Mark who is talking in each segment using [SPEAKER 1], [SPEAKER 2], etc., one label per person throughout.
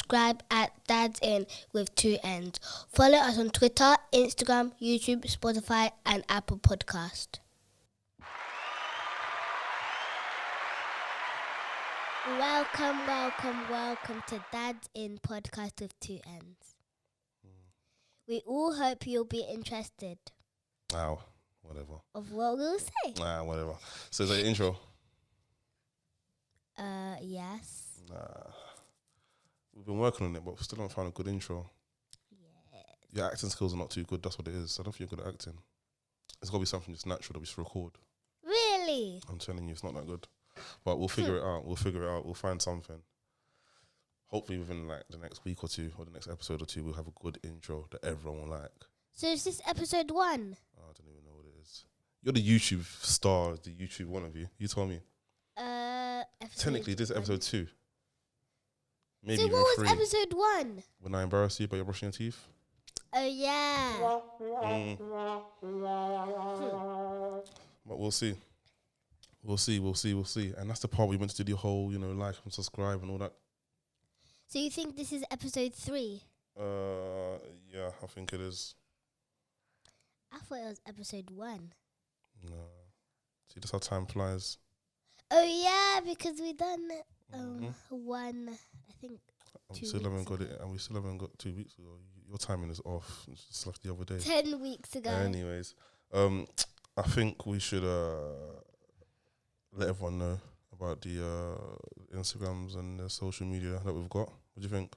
[SPEAKER 1] subscribe at Dad's In with 2 N's. Follow us on Twitter, Instagram, YouTube, Spotify, and Apple Podcast. Welcome to Dad's In podcast with 2 N's. We all hope you'll be interested.
[SPEAKER 2] Whatever.
[SPEAKER 1] Of what we'll say.
[SPEAKER 2] Whatever. So is that your intro?
[SPEAKER 1] Yes.
[SPEAKER 2] We've been working on it, but we still haven't found a good intro.
[SPEAKER 1] Yeah.
[SPEAKER 2] Your acting skills are not too good, that's what it is. I don't think you're good at acting. It's got to be something just natural that we just record.
[SPEAKER 1] Really?
[SPEAKER 2] I'm telling you, it's not that good. But we'll figure it out. We'll find something. Hopefully within like the next week or two, or the next episode or two, we'll have a good intro that everyone will like.
[SPEAKER 1] So is this episode 1?
[SPEAKER 2] I don't even know what it is. You're the YouTube star, the YouTube one of you. You told me. Technically, this is episode 2. Maybe
[SPEAKER 1] so
[SPEAKER 2] even
[SPEAKER 1] what
[SPEAKER 2] 3.
[SPEAKER 1] was episode 1?
[SPEAKER 2] When I embarrass you by your brushing your teeth?
[SPEAKER 1] Oh, yeah.
[SPEAKER 2] But we'll see. We'll see. And that's the part we meant to do the whole, like and subscribe and all that.
[SPEAKER 1] So you think this is episode 3?
[SPEAKER 2] Yeah, I think it is.
[SPEAKER 1] I thought it was episode 1.
[SPEAKER 2] No. See, that's how time flies.
[SPEAKER 1] Oh, yeah, because we done one, I think,
[SPEAKER 2] And
[SPEAKER 1] 2
[SPEAKER 2] we still haven't
[SPEAKER 1] weeks
[SPEAKER 2] got
[SPEAKER 1] ago.
[SPEAKER 2] it, and we still haven't got 2 weeks ago. Your timing is off. It's just like the other day.
[SPEAKER 1] 10 weeks ago.
[SPEAKER 2] Anyways, I think we should let everyone know about the Instagrams and the social media that we've got. What do you think?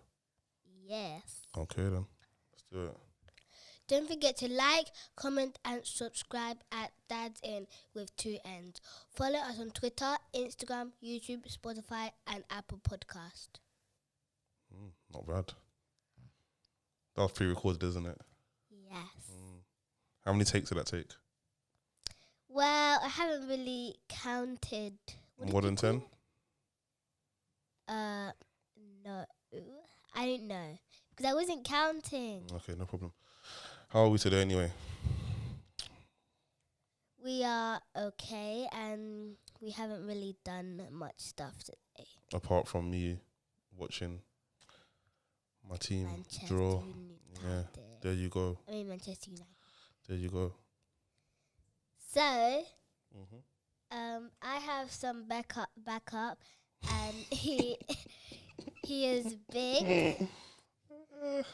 [SPEAKER 1] Yes.
[SPEAKER 2] Okay, then. Let's do it.
[SPEAKER 1] Don't forget to like, comment, and subscribe at Dad's In with 2 N's. Follow us on Twitter, Instagram, YouTube, Spotify, and Apple Podcast.
[SPEAKER 2] Not bad. That was pre-recorded, isn't it?
[SPEAKER 1] Yes.
[SPEAKER 2] How many takes did that take?
[SPEAKER 1] Well, I haven't really counted.
[SPEAKER 2] More than 10?
[SPEAKER 1] No. I don't know. Because I wasn't counting.
[SPEAKER 2] Okay, no problem. How are we today anyway?
[SPEAKER 1] We are okay, and we haven't really done much stuff today.
[SPEAKER 2] Apart from me watching my team
[SPEAKER 1] Manchester
[SPEAKER 2] draw.
[SPEAKER 1] United.
[SPEAKER 2] Yeah, there you go.
[SPEAKER 1] I mean Manchester United.
[SPEAKER 2] There you go.
[SPEAKER 1] So, I have some backup, and he is big.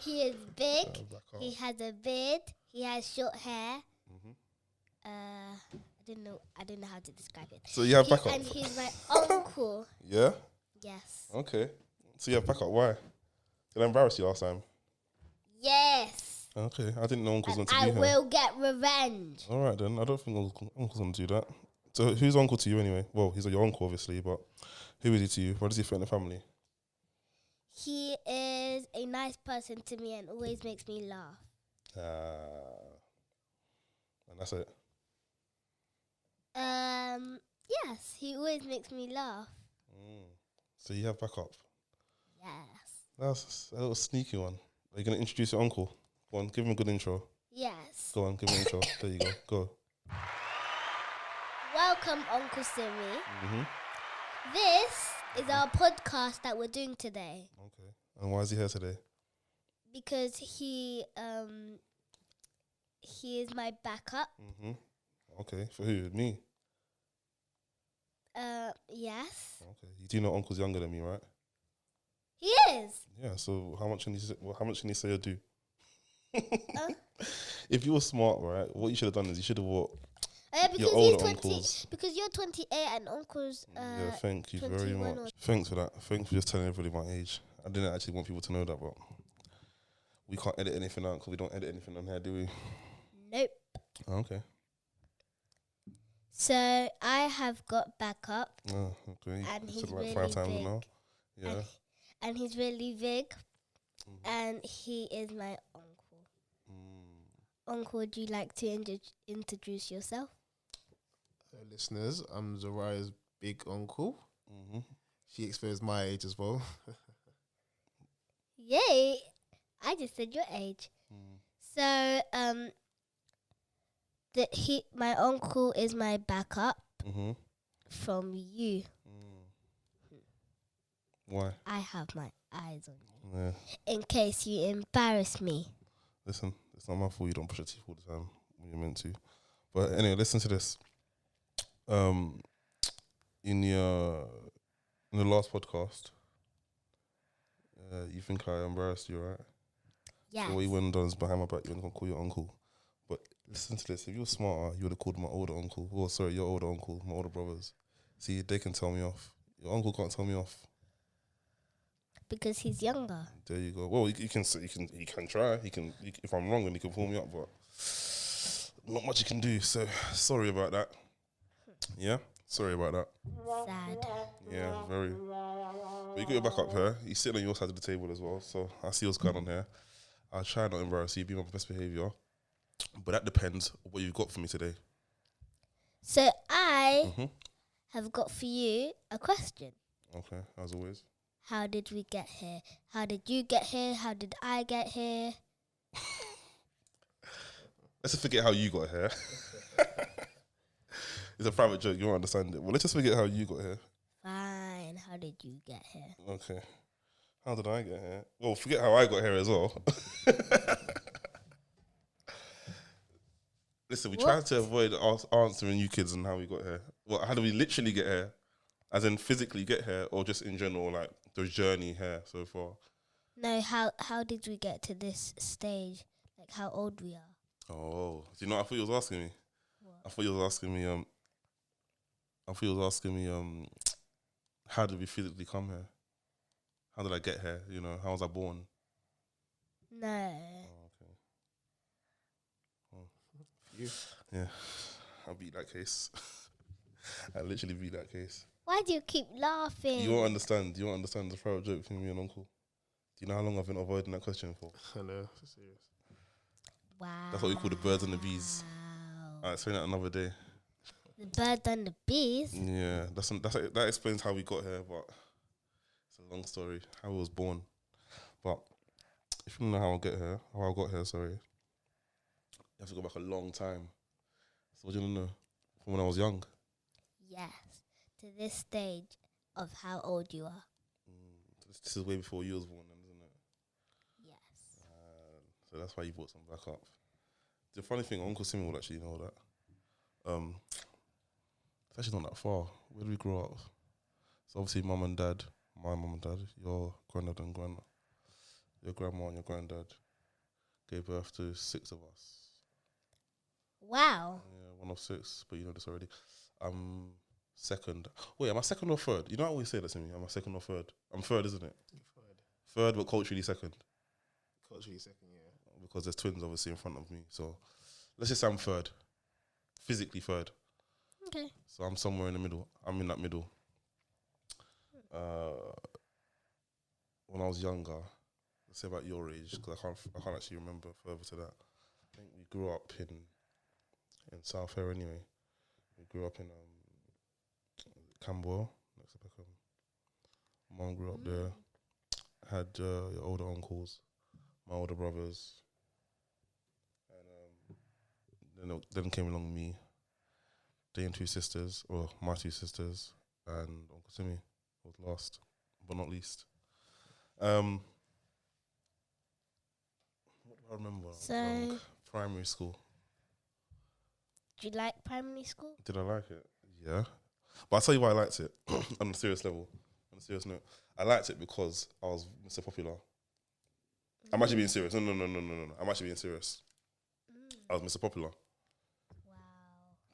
[SPEAKER 1] He is big. He has a beard. He has short hair. I don't know how to describe it.
[SPEAKER 2] So you have backup?
[SPEAKER 1] And he's my uncle.
[SPEAKER 2] Yeah?
[SPEAKER 1] Yes.
[SPEAKER 2] Okay. So you have backup. Why? Did I embarrass you last time?
[SPEAKER 1] Yes.
[SPEAKER 2] Okay. I didn't know uncle's
[SPEAKER 1] And
[SPEAKER 2] going to
[SPEAKER 1] I
[SPEAKER 2] be here.
[SPEAKER 1] will get revenge.
[SPEAKER 2] All right, then. I don't think uncle's going to do that. So who's uncle to you anyway? Well, he's your uncle, obviously, but who is he to you? What does he fit in the family?
[SPEAKER 1] He is a nice person to me and always makes me laugh.
[SPEAKER 2] And that's it.
[SPEAKER 1] Yes, he always makes me laugh.
[SPEAKER 2] So you have backup.
[SPEAKER 1] Yes.
[SPEAKER 2] That's a little sneaky one. Are you going to introduce your uncle? Go on, give him a good intro.
[SPEAKER 1] Yes.
[SPEAKER 2] Go on, give him an intro. There you go. Go.
[SPEAKER 1] Welcome, Uncle Simi. This is our podcast that we're doing today.
[SPEAKER 2] Okay. And why is he here today?
[SPEAKER 1] Because he is my backup.
[SPEAKER 2] Okay. For who? Me?
[SPEAKER 1] Yes.
[SPEAKER 2] Okay. You do know uncle's younger than me, right?
[SPEAKER 1] He is.
[SPEAKER 2] Yeah. So how much can he say or do? If you were smart, right, what you should have done is you should have what?
[SPEAKER 1] Because
[SPEAKER 2] your
[SPEAKER 1] he's
[SPEAKER 2] older
[SPEAKER 1] 20.
[SPEAKER 2] uncles.
[SPEAKER 1] Because you're 28 and Uncle's
[SPEAKER 2] Yeah, thank you very
[SPEAKER 1] 21
[SPEAKER 2] much. Thanks for that. Thanks for just telling everybody my age. I didn't actually want people to know that, but we can't edit anything out because we don't edit anything on here, do we?
[SPEAKER 1] Nope.
[SPEAKER 2] Oh, okay.
[SPEAKER 1] So I have got backup.
[SPEAKER 2] Oh, okay.
[SPEAKER 1] And he's
[SPEAKER 2] said it like
[SPEAKER 1] really
[SPEAKER 2] 5 times
[SPEAKER 1] big.
[SPEAKER 2] now. Yeah.
[SPEAKER 1] And he's really big. And he is my uncle. Uncle, would you like to introduce yourself?
[SPEAKER 3] Listeners, I'm Zariah's big uncle. She exposed my age as well.
[SPEAKER 1] Yay! I just said your age. So, my uncle is my backup from you.
[SPEAKER 2] Why?
[SPEAKER 1] I have eyes on you.
[SPEAKER 2] Yeah.
[SPEAKER 1] In case you embarrass me.
[SPEAKER 2] Listen, it's not my fault you don't brush your teeth all the time when you're meant to. But anyway, listen to this. In the last podcast, you think I embarrassed you, right?
[SPEAKER 1] Yes.
[SPEAKER 2] So what you went and done is behind my back, you went to call your uncle. But listen to this, if you were smarter, you would have called my older uncle. Oh, sorry, your older uncle, my older brothers. See, they can tell me off. Your uncle can't tell me off.
[SPEAKER 1] Because he's younger.
[SPEAKER 2] There you go. Well, he can try. If I'm wrong, then he can pull me up, but not much he can do. So sorry about that. Yeah, sorry about that.
[SPEAKER 1] Sad.
[SPEAKER 2] Yeah, very. But you got your back up here. You're sitting on your side of the table as well, so I see what's going on here. I'll try not to embarrass you, be my best behaviour. But that depends what you've got for me today.
[SPEAKER 1] So I have got for you a question.
[SPEAKER 2] Okay, as always.
[SPEAKER 1] How did we get here? How did you get here? How did I get here?
[SPEAKER 2] Let's just forget how you got here. It's a private joke, you won't understand it. Well, let's just forget how you got here.
[SPEAKER 1] Fine. How did you get here?
[SPEAKER 2] Okay. How did I get here? Well, forget how I got here as well. Listen, we tried to avoid answering you kids and how we got here. Well, how do we literally get here? As in physically get here, or just in general, like the journey here so far?
[SPEAKER 1] No, how did we get to this stage? Like how old we are?
[SPEAKER 2] Oh, do you know what I thought you was asking me?
[SPEAKER 1] What?
[SPEAKER 2] I thought you was asking me, how did we physically come here? How did I get here? You know, how was I born?
[SPEAKER 1] No.
[SPEAKER 2] Oh, okay.
[SPEAKER 3] You.
[SPEAKER 2] Yeah, I'll beat that case. I literally beat that case.
[SPEAKER 1] Why do you keep laughing?
[SPEAKER 2] You won't understand. You won't understand the private joke between me and Uncle. Do you know how long I've been avoiding that question for?
[SPEAKER 3] I know, it's serious.
[SPEAKER 1] Wow.
[SPEAKER 2] That's what we call the birds and the bees. I'll explain that another day.
[SPEAKER 1] The birds and the bees?
[SPEAKER 2] Yeah, that explains how we got here, but it's a long story, how I was born. But if you know how I got here, sorry, you have to go back a long time. So what do you want to know? From when I was young?
[SPEAKER 1] Yes. To this stage of how old you are.
[SPEAKER 2] This is way before you was born then, isn't it?
[SPEAKER 1] Yes.
[SPEAKER 2] So that's why you brought some back up. The funny thing, Uncle Simon would actually know that. It's actually not that far. Where did we grow up? So obviously mum and dad, my mum and dad, your granddad and your grandma and your granddad gave birth to 6 of us.
[SPEAKER 1] Wow.
[SPEAKER 2] Yeah, 1 of 6, but you know this already. I'm second. Wait, am I second or third? You know I always say that to me. Am I second or third? I'm third, isn't it? Third, but culturally second.
[SPEAKER 3] Culturally second, yeah.
[SPEAKER 2] Because there's twins obviously in front of me. So let's just say I'm third. Physically third.
[SPEAKER 1] Okay.
[SPEAKER 2] So I'm somewhere in the middle. I'm in that middle. When I was younger, let's say about your age, because I can't actually remember further to that. I think we grew up in South here anyway. We grew up in Camberwell, next to Peckham. Mum grew up there. Had your older uncles, my older brothers, and then came along me, they and 2 sisters, or my 2 sisters, and Uncle Timmy was last, but not least. What do I remember?
[SPEAKER 1] So,
[SPEAKER 2] Primary school.
[SPEAKER 1] do you like primary school?
[SPEAKER 2] Did I like it? Yeah. But I'll tell you why I liked it on a serious level. On a serious note. I liked it because I was Mr. Popular. I'm actually being serious. No. I'm actually being serious. I was Mr. Popular.
[SPEAKER 1] Wow.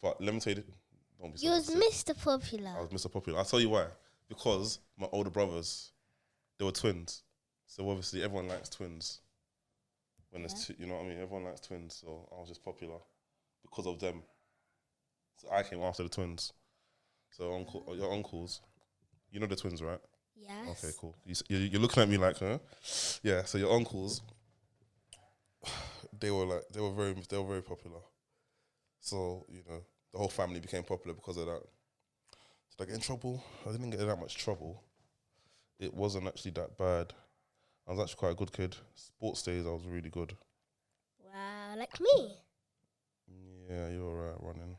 [SPEAKER 2] But let me tell you, don't be
[SPEAKER 1] You was Mr. Popular.
[SPEAKER 2] I was Mr. Popular. I'll tell you why. Because my older brothers, they were twins. So obviously everyone likes twins. When there's two, you know what I mean? Everyone likes twins. So I was just popular because of them. So I came after the twins. So your uncles, you know the twins, right?
[SPEAKER 1] Yes.
[SPEAKER 2] Okay, cool. You're looking at me like, huh? Yeah. So your uncles, they were very popular. So you know the whole family became popular because of that. Did I get in trouble? I didn't get in that much trouble. It wasn't actually that bad. I was actually quite a good kid. Sports days, I was really good.
[SPEAKER 1] Wow, like me.
[SPEAKER 2] Yeah, you're right, running.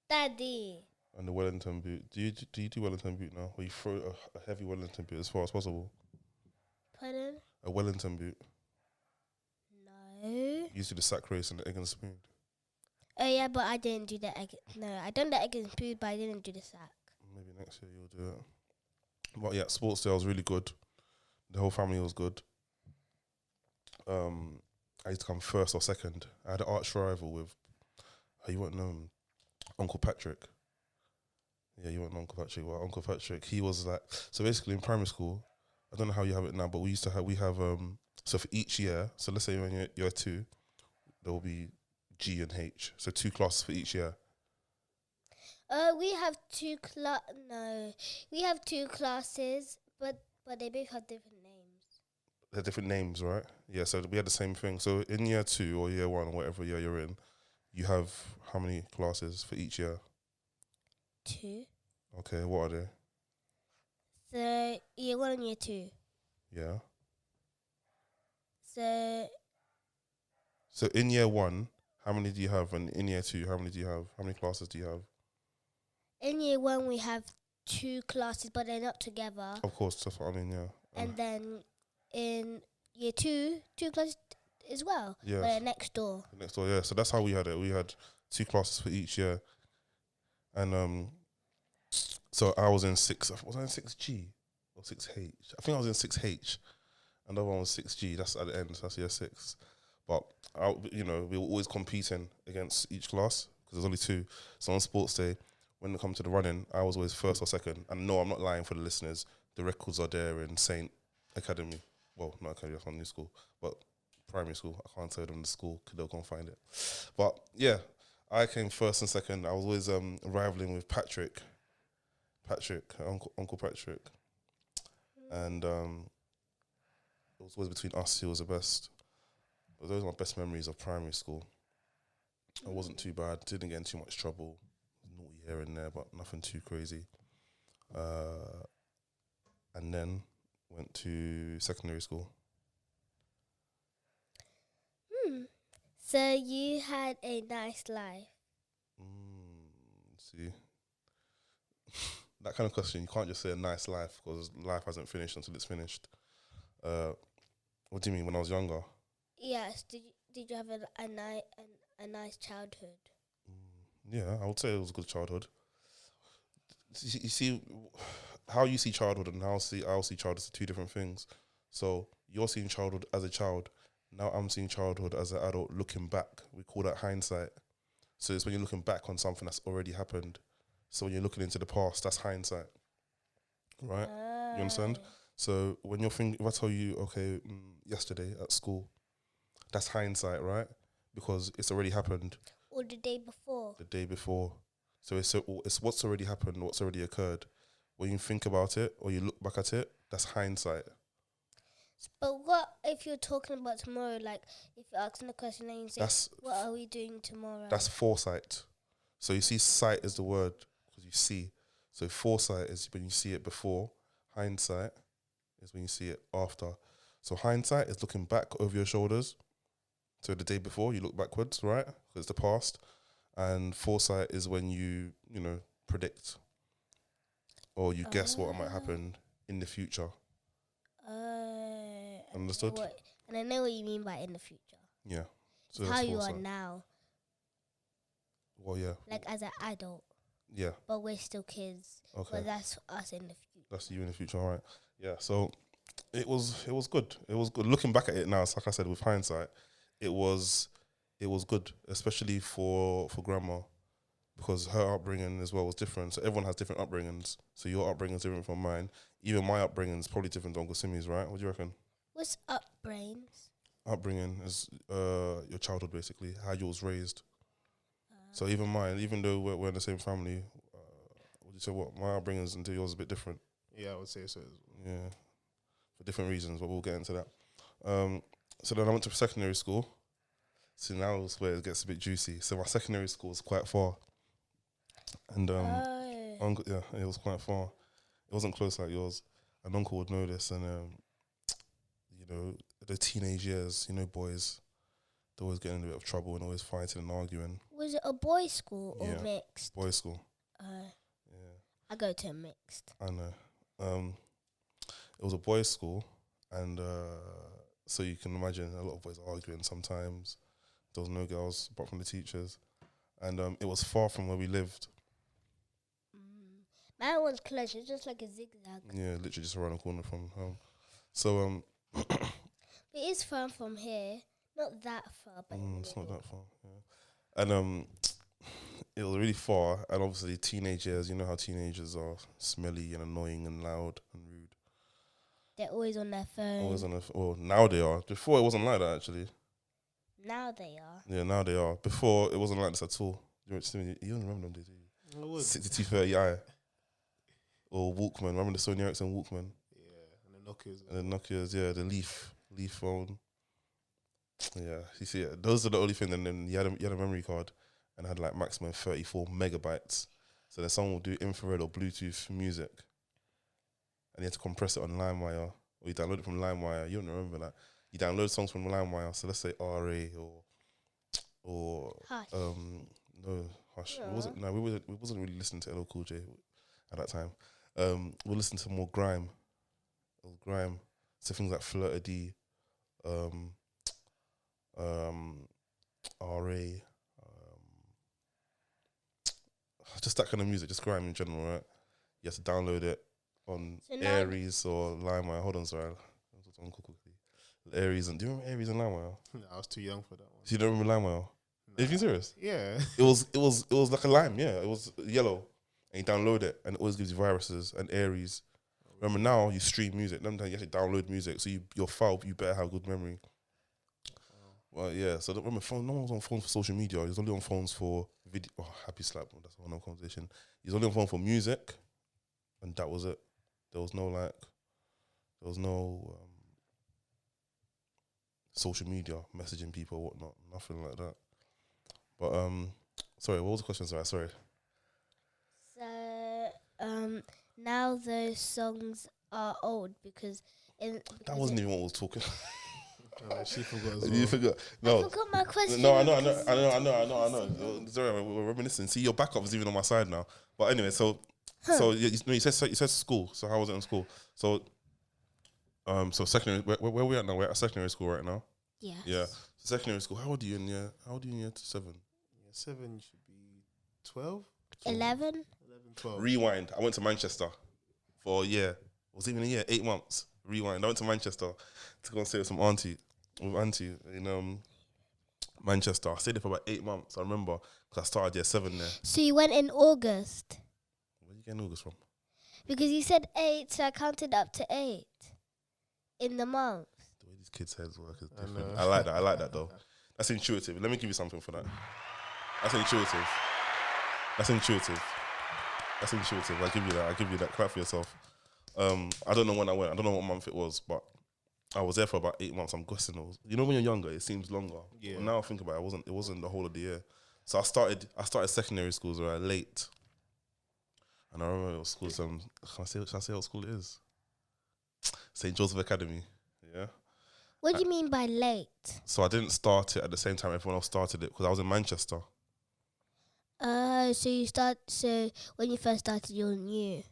[SPEAKER 1] Daddy.
[SPEAKER 2] And the Wellington boot. Do you do Wellington boot now? Where you throw a heavy Wellington boot as far as possible?
[SPEAKER 1] Pardon?
[SPEAKER 2] A Wellington boot.
[SPEAKER 1] No.
[SPEAKER 2] You used to do the sack race and the egg and spoon.
[SPEAKER 1] Oh yeah, but I didn't do the egg. No, I done the egg and spoon, but I didn't do the sack.
[SPEAKER 2] Maybe next year you'll do it. But yeah, sports day was really good. The whole family was good. I used to come first or second. I had an arch rival with, you won't know him, Uncle Patrick. Yeah, you won't know Uncle Patrick. Well, Uncle Patrick, he was like, so basically in primary school, I don't know how you have it now, but we have, so for each year, so let's say when you're year 2, there will be G and H. So 2 classes for each year.
[SPEAKER 1] We have we have 2 classes, but they both have different names.
[SPEAKER 2] They're different names, right? Yeah, so we had the same thing. So in year 2 or year 1 or whatever year you're in, you have how many classes for each year?
[SPEAKER 1] 2.
[SPEAKER 2] Okay, what are they?
[SPEAKER 1] So year 1 and year 2.
[SPEAKER 2] Yeah.
[SPEAKER 1] So
[SPEAKER 2] in year 1, how many do you have? And in year 2, how many do you have? How many classes do you have?
[SPEAKER 1] in year 1 we have 2 classes, but they're not together.
[SPEAKER 2] Of course, that's what I mean, yeah.
[SPEAKER 1] And then in year 2, 2 classes as well.
[SPEAKER 2] Yeah.
[SPEAKER 1] But they're next door.
[SPEAKER 2] Next door, yeah. So that's how we had it. We had 2 classes for each year. And so I was in 6, was I in 6G or 6H? I think I was in 6H. And the other one was 6G. That's at the end, so that's year 6. But, we were always competing against each class because there's only 2. So on sports day, when it comes to the running, I was always first or second. And no, I'm not lying for the listeners. The records are there in Saint Academy. Well, not Academy, that's not new school. But primary school. I can't tell them the school because they'll go and find it. But, yeah, I came first and second. I was always rivaling with Patrick, Uncle Patrick. And it was always between us. He was the best. But those are my best memories of primary school. It wasn't too bad. Didn't get in too much trouble. Naughty here and there, but nothing too crazy. And then went to secondary school.
[SPEAKER 1] So you had a nice life.
[SPEAKER 2] See, that kind of question, you can't just say a nice life because life hasn't finished until it's finished. What do you mean? When I was younger?
[SPEAKER 1] Yes. Did you have a nice childhood?
[SPEAKER 2] Yeah, I would say it was a good childhood. You see, how you see childhood and how I'll see childhood are 2 different things. So you're seeing childhood as a child. Now I'm seeing childhood as an adult looking back. We call that hindsight. So it's when you're looking back on something that's already happened. So when you're looking into the past, that's hindsight. Right? You understand? So when you're thinking, if I tell you, okay, yesterday at school, that's hindsight, right? Because it's already happened.
[SPEAKER 1] Or the day before.
[SPEAKER 2] The day before. So it's what's already happened, what's already occurred. When you think about it or you look back at it, that's hindsight.
[SPEAKER 1] But what if you're talking about tomorrow? Like, if you're asking the question and you say, what are we doing tomorrow?
[SPEAKER 2] That's foresight. So you see sight is the word because you see. So foresight is when you see it before. Hindsight is when you see it after. So hindsight is looking back over your shoulders. So the day before, you look backwards, right? Because it's the past. And foresight is when you predict or you guess what might happen in the future. Understood?
[SPEAKER 1] And I know what you mean by in the future.
[SPEAKER 2] Yeah. So
[SPEAKER 1] how you are now.
[SPEAKER 2] Well, yeah.
[SPEAKER 1] Like as an adult.
[SPEAKER 2] Yeah.
[SPEAKER 1] But we're still kids. Okay. But that's us in the future.
[SPEAKER 2] That's you in the future, all right. Yeah, so it was good. It was good. Looking back at it now, it's like I said, with hindsight, it was good, especially for grandma, because her upbringing as well was different. So everyone has different upbringings. So your upbringing is different from mine. Even my upbringing is probably different to Uncle Simi's, right? What do you reckon?
[SPEAKER 1] What's upbringings?
[SPEAKER 2] Upbringing is your childhood, basically, how you was raised. So even mine, even though we're in the same family, would you say what my upbringing is until yours is a bit different?
[SPEAKER 3] Yeah, I would say so.
[SPEAKER 2] Yeah, for different reasons, but we'll get into that. So then I went to secondary school. So now is where it gets a bit juicy. So my secondary school was quite far. And it was quite far. It wasn't close like yours. And Uncle would know this. And, the teenage years, boys, they're always getting in a bit of trouble and always fighting and arguing.
[SPEAKER 1] Was it a boys' school or mixed?
[SPEAKER 2] Boys' school.
[SPEAKER 1] I go to a mixed.
[SPEAKER 2] I know. It was a boys' school, and so you can imagine a lot of boys arguing sometimes. There was no girls apart from the teachers, and it was far from where we lived.
[SPEAKER 1] Mine was close. It's just like a zigzag.
[SPEAKER 2] Yeah, literally just around the corner from home. So
[SPEAKER 1] It is far from here. Not that far, but
[SPEAKER 2] it's not that far. Yeah. And it was really far, and obviously teenage years. You know how teenagers are smelly and annoying and loud and rude.
[SPEAKER 1] they're always on their phone.
[SPEAKER 2] Always on well, now they are. Before it wasn't like that actually.
[SPEAKER 1] Now they are.
[SPEAKER 2] Yeah, now they are. Before it wasn't like this at all. You don't remember them days, do you?
[SPEAKER 3] I would.
[SPEAKER 2] 6230i or Walkman. Remember the Sony Ericsson Walkman?
[SPEAKER 3] Yeah, and the Nokias.
[SPEAKER 2] And the Nokia's, yeah, the Leaf phone. Yeah, you see it. Those are the only thing. And then you had a memory card and had like maximum 34 megabytes. So then someone would do infrared or Bluetooth music, and you had to compress it on LimeWire, or you download it from LimeWire. You don't remember that. You download songs from LimeWire. So let's say RA or
[SPEAKER 1] Hush.
[SPEAKER 2] no Hush.
[SPEAKER 1] Yeah.
[SPEAKER 2] It wasn't. No, we wasn't really listening to LL Cool J at that time. We listened to more grime. It was grime. So things like Flirta D, RA, just that kind of music, just grime in general, right? You have to download it on
[SPEAKER 1] So now-
[SPEAKER 2] Aries or LimeWire. Hold on, sorry. Aries, and do you remember Aries and LimeWire?
[SPEAKER 3] No, I was too young for that one.
[SPEAKER 2] Do you don't remember LimeWire? Are you serious?
[SPEAKER 3] Yeah.
[SPEAKER 2] It was like a lime, yeah. It was yellow, and you download it, and it always gives you viruses and Aries. Remember now you stream music. Sometimes you have to download music, so your file you better have good memory. Well, yeah. So remember, no one was on phones for social media. He was only on phones for video. Oh, happy slap. That's one conversation. He's only on phone for music, and that was it. There was no social media, messaging people, whatnot, nothing like that. But sorry, what was the question? Sorry.
[SPEAKER 1] So, now those songs are old because
[SPEAKER 2] That wasn't even what I was talking.
[SPEAKER 3] She forgot as well.
[SPEAKER 2] You forgot?
[SPEAKER 1] I
[SPEAKER 2] No,
[SPEAKER 1] forgot my question.
[SPEAKER 2] no, I know. Sorry, we're reminiscing. See, your backup is even on my side now. But anyway, so you said school. So how was it in school? So so secondary. Where we at now? We're at secondary school right now.
[SPEAKER 1] Yeah.
[SPEAKER 2] Yeah. So secondary school. How old are you in year? How old are you in year 7?
[SPEAKER 3] Yeah, 7 should be 12?
[SPEAKER 1] 11.
[SPEAKER 3] 11, 12.
[SPEAKER 2] Rewind. I went to Manchester for a year. Was it even a year? 8 months. Rewind. I went to Manchester to go and stay with some auntie in Manchester. I stayed there for about 8 months. I remember because I started year 7 there.
[SPEAKER 1] So you went in August
[SPEAKER 2] Where you getting August from?
[SPEAKER 1] because you said 8, so I counted up to 8 in the month.
[SPEAKER 2] The way these kids' heads work is
[SPEAKER 3] I
[SPEAKER 2] different.
[SPEAKER 3] know.
[SPEAKER 2] I like that though. That's intuitive. Let me give you something for that. That's intuitive. I'll give you that. Clap for yourself. I don't know when I went. I don't know what month it was, but I was there for about 8 months. I'm guessing it was. You know, when you're younger, it seems longer.
[SPEAKER 3] Yeah.
[SPEAKER 2] But now I think about it, it wasn't the whole of the year. So I started secondary schools late, and I remember it was school. Should I say what school it is? St. Joseph Academy. Yeah.
[SPEAKER 1] What do you mean by late?
[SPEAKER 2] So I didn't start it at the same time everyone else started it because I was in Manchester.
[SPEAKER 1] So when you first started, you're new.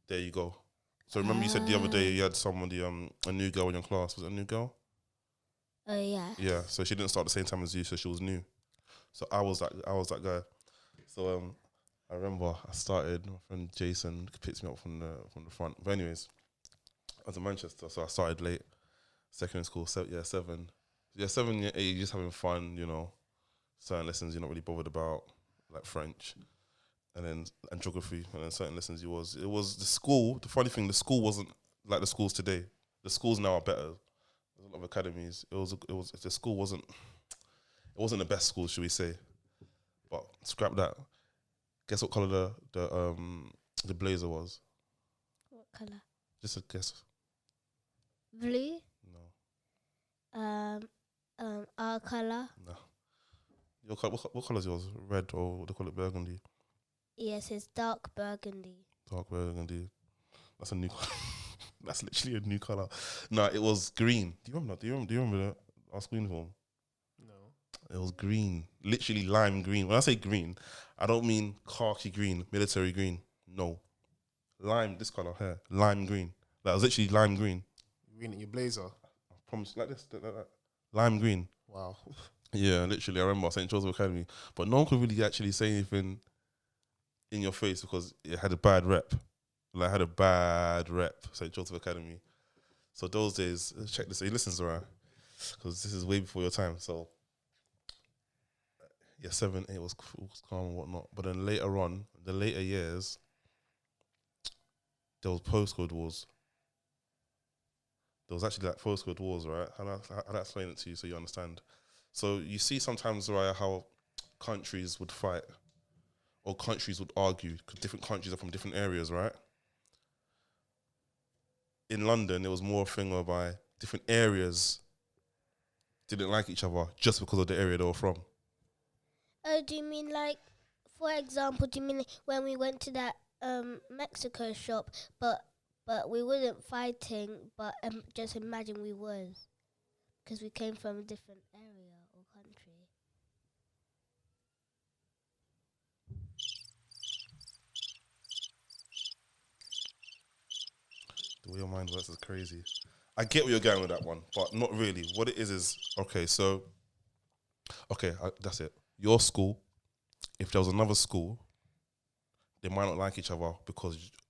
[SPEAKER 2] There you go. So remember you said the other day you had somebody, a new girl in your class. Was it a new girl?
[SPEAKER 1] Oh yeah.
[SPEAKER 2] Yeah. So she didn't start the same time as you, so she was new. So I was that guy. So I remember I started. My friend Jason picked me up from the front. But anyways, I was in Manchester, so I started late. Secondary school, year 7. Year 7, year 8, you're just having fun, you know. Certain lessons you're not really bothered about, like French, and geography, and then certain lessons it was the school. The funny thing, the school wasn't like the schools today. The schools now are better. There's a lot of academies. The school wasn't the best school, should we say? But scrap that. Guess what colour the blazer was?
[SPEAKER 1] What color?
[SPEAKER 2] Just a guess.
[SPEAKER 1] Blue.
[SPEAKER 2] No.
[SPEAKER 1] Our color.
[SPEAKER 2] No. Your what colour is yours? Red or what they call it, burgundy?
[SPEAKER 1] Yes, it's dark burgundy.
[SPEAKER 2] Dark burgundy. That's a new colour. That's literally a new colour. No, it was green. Do you remember that? Do you remember that? Our school uniform?
[SPEAKER 3] No.
[SPEAKER 2] It was green. Literally lime green. When I say green, I don't mean khaki green, military green. No. lime, this colour here, lime green. Like, it was literally lime green.
[SPEAKER 3] Green in your blazer.
[SPEAKER 2] I promise, like this, like that. Lime green.
[SPEAKER 3] Wow.
[SPEAKER 2] Yeah, literally, I remember St. Joseph Academy. But no one could really actually say anything in your face because it had a bad rep. Like, it had a bad rep, St. Joseph Academy. So those days, check this. Hey, listen, Zara, because this is way before your time. So, yeah, 7, 8 was calm and whatnot. But then later on, the later years, there was postcode wars. There was actually like postcode wars, right? How do I explain it to you so you understand? So you see sometimes, right, how countries would fight or countries would argue because different countries are from different areas, right? In London, it was more a thing whereby different areas didn't like each other just because of the area they were from.
[SPEAKER 1] Oh, do you mean like, for example, do you mean when we went to that Mexico shop, but we wasn't fighting, but just imagine we was, because we came from a different area or country.
[SPEAKER 2] The way your mind works is crazy. I get where you're going with that one, but not really. What it is, okay, so, that's it. Your school, if there was another school, they might not like each other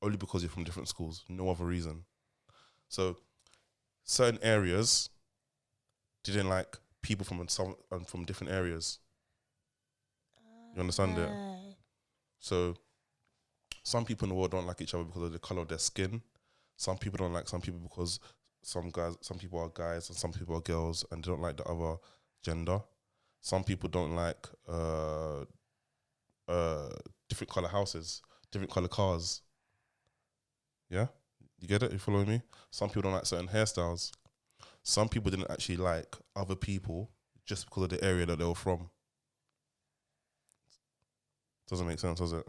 [SPEAKER 2] only because you're from different schools, no other reason. So certain areas didn't like people from different areas. You understand it? So some people in the world don't like each other because of the color of their skin. Some people don't like some people because some people are guys and some people are girls and they don't like the other gender. Some people don't like different color houses, different color cars. Yeah? You get it? You following me? Some people don't like certain hairstyles. Some people didn't actually like other people just because of the area that they were from. Doesn't make sense, does it?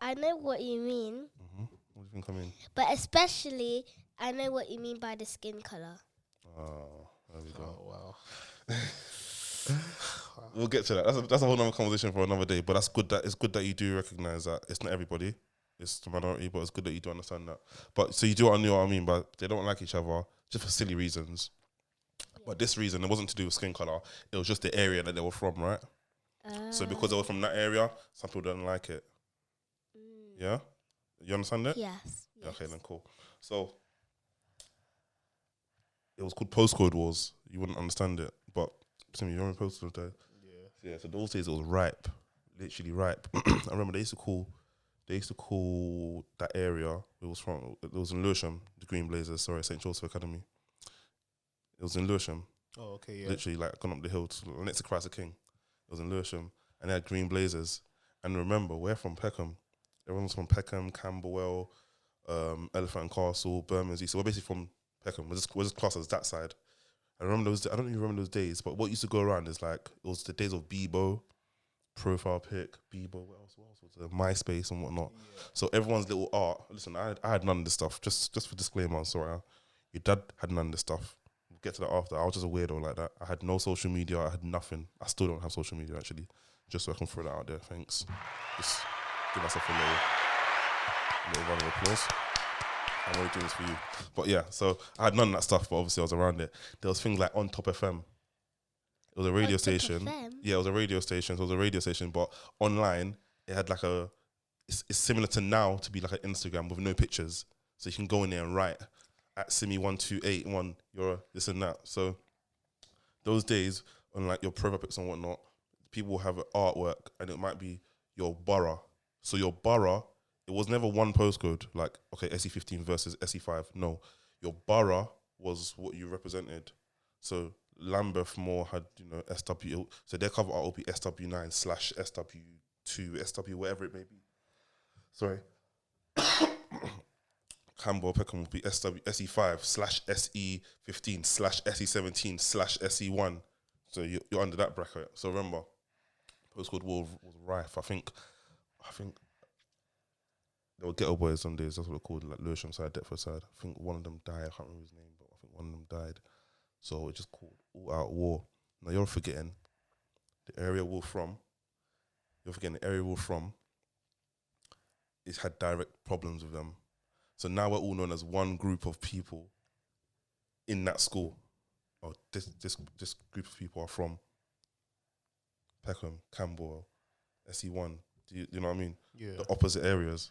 [SPEAKER 1] I know what you mean.
[SPEAKER 2] Mm-hmm. What do you think I mean?
[SPEAKER 1] But especially, I know what you mean by the skin color.
[SPEAKER 2] Oh, there we go.
[SPEAKER 3] Oh, wow.
[SPEAKER 2] We'll get to that. That's a whole other conversation for another day. But it's good that you do recognize that it's not everybody, it's the minority. But it's good that you do understand that. But so you do know what I mean. But they don't like each other just for silly reasons. Yeah. But this reason, it wasn't to do with skin color. It was just the area that they were from, right? So because they were from that area, some people don't like it. Yeah, you understand that?
[SPEAKER 1] Yes.
[SPEAKER 2] Okay, then cool. So it was called postcode wars. You wouldn't understand it, but Timmy, you remember postcode day? Yeah. So those days it was ripe, literally ripe. I remember they used to call that area. It was in Lewisham, the Green Blazers. Sorry, St. Joseph Academy. It was in Lewisham.
[SPEAKER 3] Oh, okay, yeah.
[SPEAKER 2] Literally, like gone up the hill next to Christ the King. It was in Lewisham, and they had Green Blazers. And remember, we're from Peckham. Everyone's from Peckham, Camberwell, Elephant and Castle, Bermondsey. So we're basically from Peckham. We're just classed as that side. I remember I don't even remember those days, but what used to go around is like, it was the days of Bebo, Profile Pic, Bebo, what else was there? MySpace and whatnot. Yeah. So everyone's little art. Listen, I had none of this stuff. Just for disclaimer, I'm sorry. Your dad had none of this stuff. We'll get to that after. I was just a weirdo like that. I had no social media. I had nothing. I still don't have social media, actually. Just so I can throw that out there. Thanks. Just give myself a little round of applause. I'm only doing this for you. But yeah, so I had none of that stuff, but obviously I was around it. There was things like On Top FM. It was a radio station. Yeah, it was a radio station. So it was a radio station, but online, it had like it's similar to now to be like an Instagram with no pictures. So you can go in there and write at Simi1281, you're this and that. So those days, on like your profile pics and whatnot, people will have artwork and it might be your borough. So your borough, it was never one postcode, like, okay, SE15 versus SE5. No, your borough was what you represented. So Lambeth Moor had, SW, so their cover art will be SW9/SW2, SW, whatever it may be. Sorry. Campbell Peckham will be SE5/SE15/SE17/SE1. So you're under that bracket. So remember, postcode war was rife. I think there were ghetto boys some days. That's what they're called, like Lewisham side, Deptford side. I think one of them died. I can't remember his name, but I think one of them died. So it's just called all out war. Now you're forgetting the area we're from. You're forgetting the area we're from. it's had direct problems with them. So now we're all known as one group of people in that school. Oh, this group of people are from Peckham, Camberwell, SE1. Do you know what I mean?
[SPEAKER 3] Yeah.
[SPEAKER 2] The opposite areas,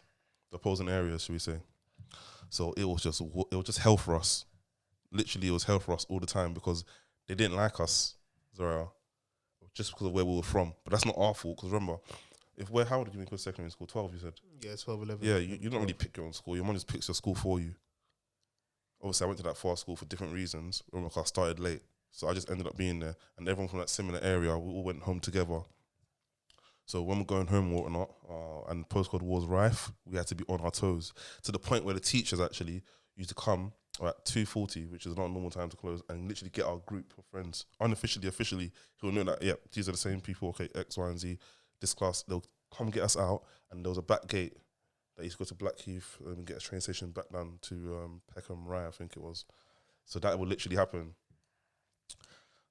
[SPEAKER 2] the opposing areas, should we say? So it was just hell for us. Literally, it was hell for us all the time because they didn't like us, Zara, just because of where we were from. But that's not our fault. Because remember, how old did you go to secondary school? 12, you said.
[SPEAKER 3] Yeah, 12, 11.
[SPEAKER 2] Yeah, you don't really pick your own school. Your mum just picks your school for you. Obviously, I went to that far school for different reasons. Remember, I started late, so I just ended up being there. And everyone from that similar area, we all went home together. So when we're going home and whatnot, and postcode wars rife, we had to be on our toes to the point where the teachers actually used to come at 2:40, which is not a normal time to close, and literally get our group of friends unofficially, officially, who will know that these are the same people. Okay, X, Y, and Z. This class, they'll come get us out, and there was a back gate that used to go to Blackheath and get a train station back down to Peckham Rye, I think it was. So that would literally happen.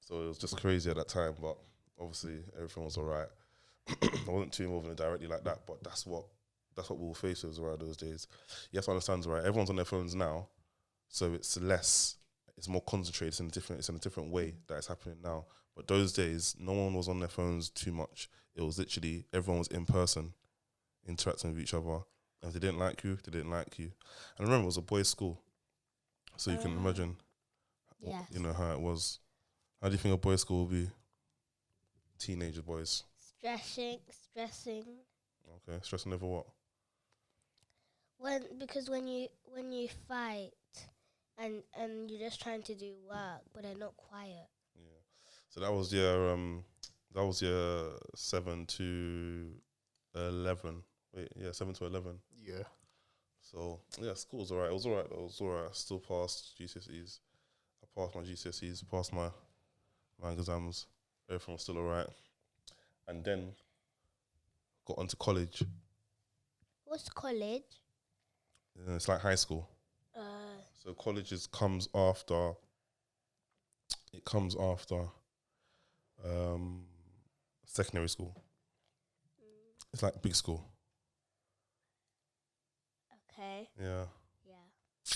[SPEAKER 2] So it was just crazy at that time, but obviously everything was all right. I wasn't too involved in it directly like that, but that's what we were faced with around those days. You have to understand, right? Everyone's on their phones now, so it's more concentrated. It's in a different way that it's happening now. But those days, no one was on their phones too much. It was literally everyone was in person, interacting with each other. And if they didn't like you, they didn't like you. And remember, it was a boys' school, so you can imagine, you know how it was. How do you think a boys' school will be? Teenager boys.
[SPEAKER 1] Stressing.
[SPEAKER 2] Okay, stressing over what?
[SPEAKER 1] Because when you fight and you're just trying to do work, but they're not quiet.
[SPEAKER 2] Yeah. So that was your 7 to 11. Wait, yeah, 7 to 11.
[SPEAKER 3] Yeah.
[SPEAKER 2] So yeah, school's alright. It was alright. I still passed GCSEs. I passed my GCSEs. Passed my exams. Everything was still alright. And then got onto college.
[SPEAKER 3] What's college?
[SPEAKER 2] It's like high school. So college comes after. It comes after secondary school. It's like big school.
[SPEAKER 1] Okay.
[SPEAKER 2] Yeah.
[SPEAKER 1] Yeah.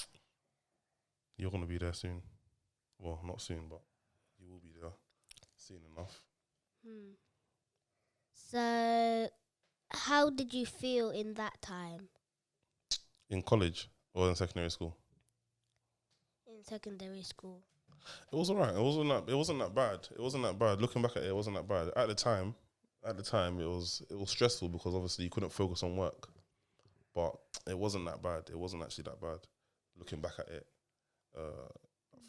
[SPEAKER 2] You're gonna be there soon. Well, not soon, but you will be there soon enough.
[SPEAKER 1] So, how did you feel in that time?
[SPEAKER 2] In college or in secondary school?
[SPEAKER 1] In secondary school.
[SPEAKER 2] It was alright. It wasn't that bad. It wasn't that bad. Looking back at it, it wasn't that bad. At the time, it was stressful because obviously you couldn't focus on work. But it wasn't that bad. It wasn't actually that bad. Looking back at it,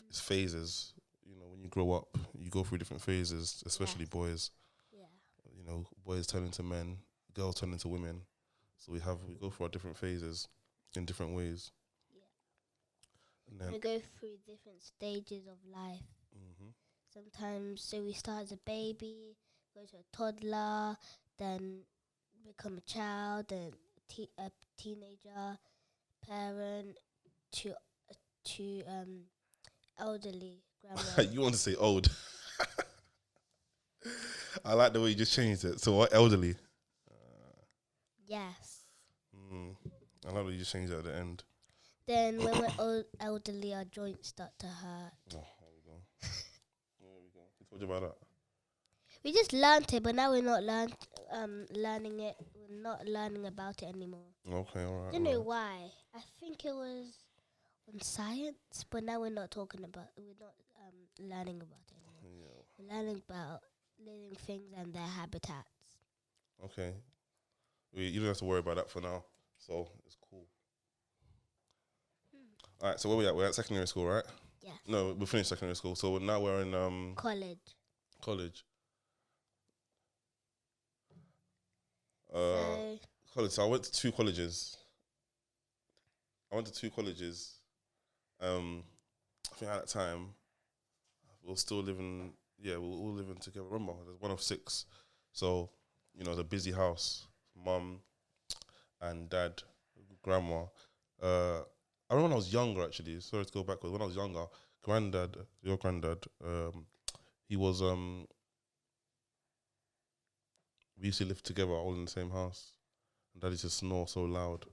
[SPEAKER 2] it's phases. You know, when you grow up, you go through different phases, especially boys.
[SPEAKER 1] Yeah.
[SPEAKER 2] You know, boys turn into men, girls turn into women. So we go through our different phases in different ways.
[SPEAKER 1] Yeah.
[SPEAKER 2] And then
[SPEAKER 1] we go through different stages of life.
[SPEAKER 2] Mm-hmm.
[SPEAKER 1] Sometimes, so we start as a baby, go to a toddler, then become a child, then a teenager, parent, to elderly grandma.
[SPEAKER 2] You want to say old? I like the way you just changed it. So what, elderly?
[SPEAKER 1] Yes.
[SPEAKER 2] I like the way you just changed it at the end.
[SPEAKER 1] Then when we're elderly, our joints start to hurt.
[SPEAKER 2] Oh, there we go. Who told you about that?
[SPEAKER 1] We just learnt it, but now we're not learning it. We're not learning about it anymore.
[SPEAKER 2] Okay, all right.
[SPEAKER 1] I don't know why. I think it was on science, but now we're not learning about it anymore.
[SPEAKER 2] Yeah.
[SPEAKER 1] We're learning about living things and their habitats.
[SPEAKER 2] Okay. You don't have to worry about that for now. So it's cool. All right, so where we at? We're at secondary school, right?
[SPEAKER 1] Yeah.
[SPEAKER 2] No, we finished secondary school. So now we're in
[SPEAKER 1] College.
[SPEAKER 2] college.
[SPEAKER 1] So
[SPEAKER 2] College. So I went to two colleges. I think at that time, we were still living. Yeah, we were all living together. Remember, there's one of six. So, you know, the busy house, mum and dad, grandma. I remember when I was younger, actually. Sorry to go backwards. When I was younger, your granddad, he was, we used to live together all in the same house. and Daddy used to snore so loud.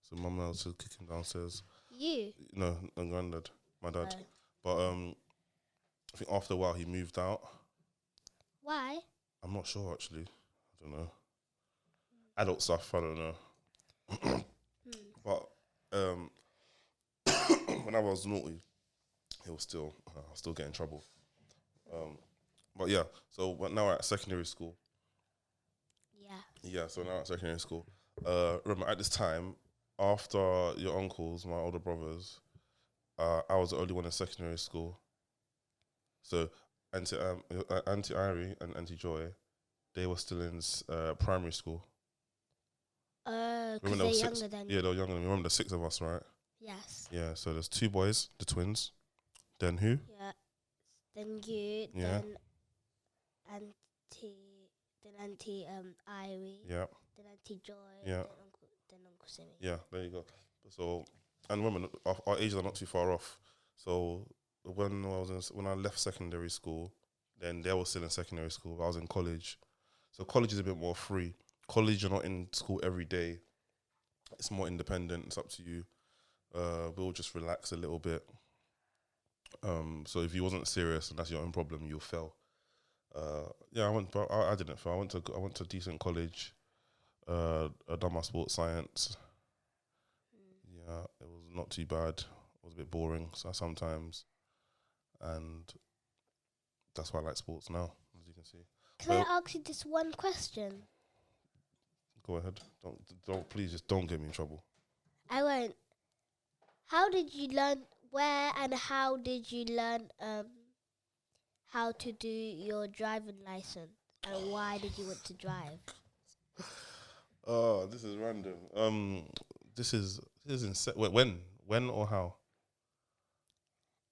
[SPEAKER 2] So my mum was to kick him downstairs.
[SPEAKER 1] You?
[SPEAKER 2] No, and granddad, my dad.
[SPEAKER 1] Oh.
[SPEAKER 2] But I think after a while he moved out.
[SPEAKER 1] Why?
[SPEAKER 2] I'm not sure actually. I don't know. Adult stuff, I don't know. But when I was naughty, I was still getting in trouble. But yeah, so but now we're at secondary school.
[SPEAKER 1] Yeah.
[SPEAKER 2] Yeah, so now at secondary school. Remember at this time, after your uncles, my older brothers, I was the only one in secondary school. So Auntie Irie and Auntie Joy, they were still in primary school.
[SPEAKER 1] Because
[SPEAKER 2] Remember
[SPEAKER 1] they're
[SPEAKER 2] there was
[SPEAKER 1] younger
[SPEAKER 2] six.
[SPEAKER 1] than
[SPEAKER 2] Yeah,
[SPEAKER 1] you.
[SPEAKER 2] they were younger than me. Remember the 6 of us, right?
[SPEAKER 1] Yes.
[SPEAKER 2] Yeah. So there's 2 boys, the twins. Then who?
[SPEAKER 1] Yeah. Then you.
[SPEAKER 2] Yeah.
[SPEAKER 1] Then Auntie Irie.
[SPEAKER 2] Yeah.
[SPEAKER 1] Then Auntie Joy.
[SPEAKER 2] Yeah.
[SPEAKER 1] Then Uncle Simi.
[SPEAKER 2] Yeah. There you go. So, and remember, our ages are not too far off. So when I left secondary school, then they were still in secondary school. I was in college. So college is a bit more free. College, you're not in school every day. It's more independent. It's up to you. We'll just relax a little bit. So if you wasn't serious and that's your own problem, you'll fail. Yeah, I didn't fail. I went to a decent college. I done my sports science. Yeah, it was not too bad. It was a bit boring sometimes, and that's why I like sports now, as you can see.
[SPEAKER 1] Can I ask you just one question?
[SPEAKER 2] Go ahead. Don't please just don't get me in trouble.
[SPEAKER 1] I won't. How did you learn? Where and how did you learn how to do your driving license? And why did you want to drive?
[SPEAKER 2] Oh, this is random. This is when or how?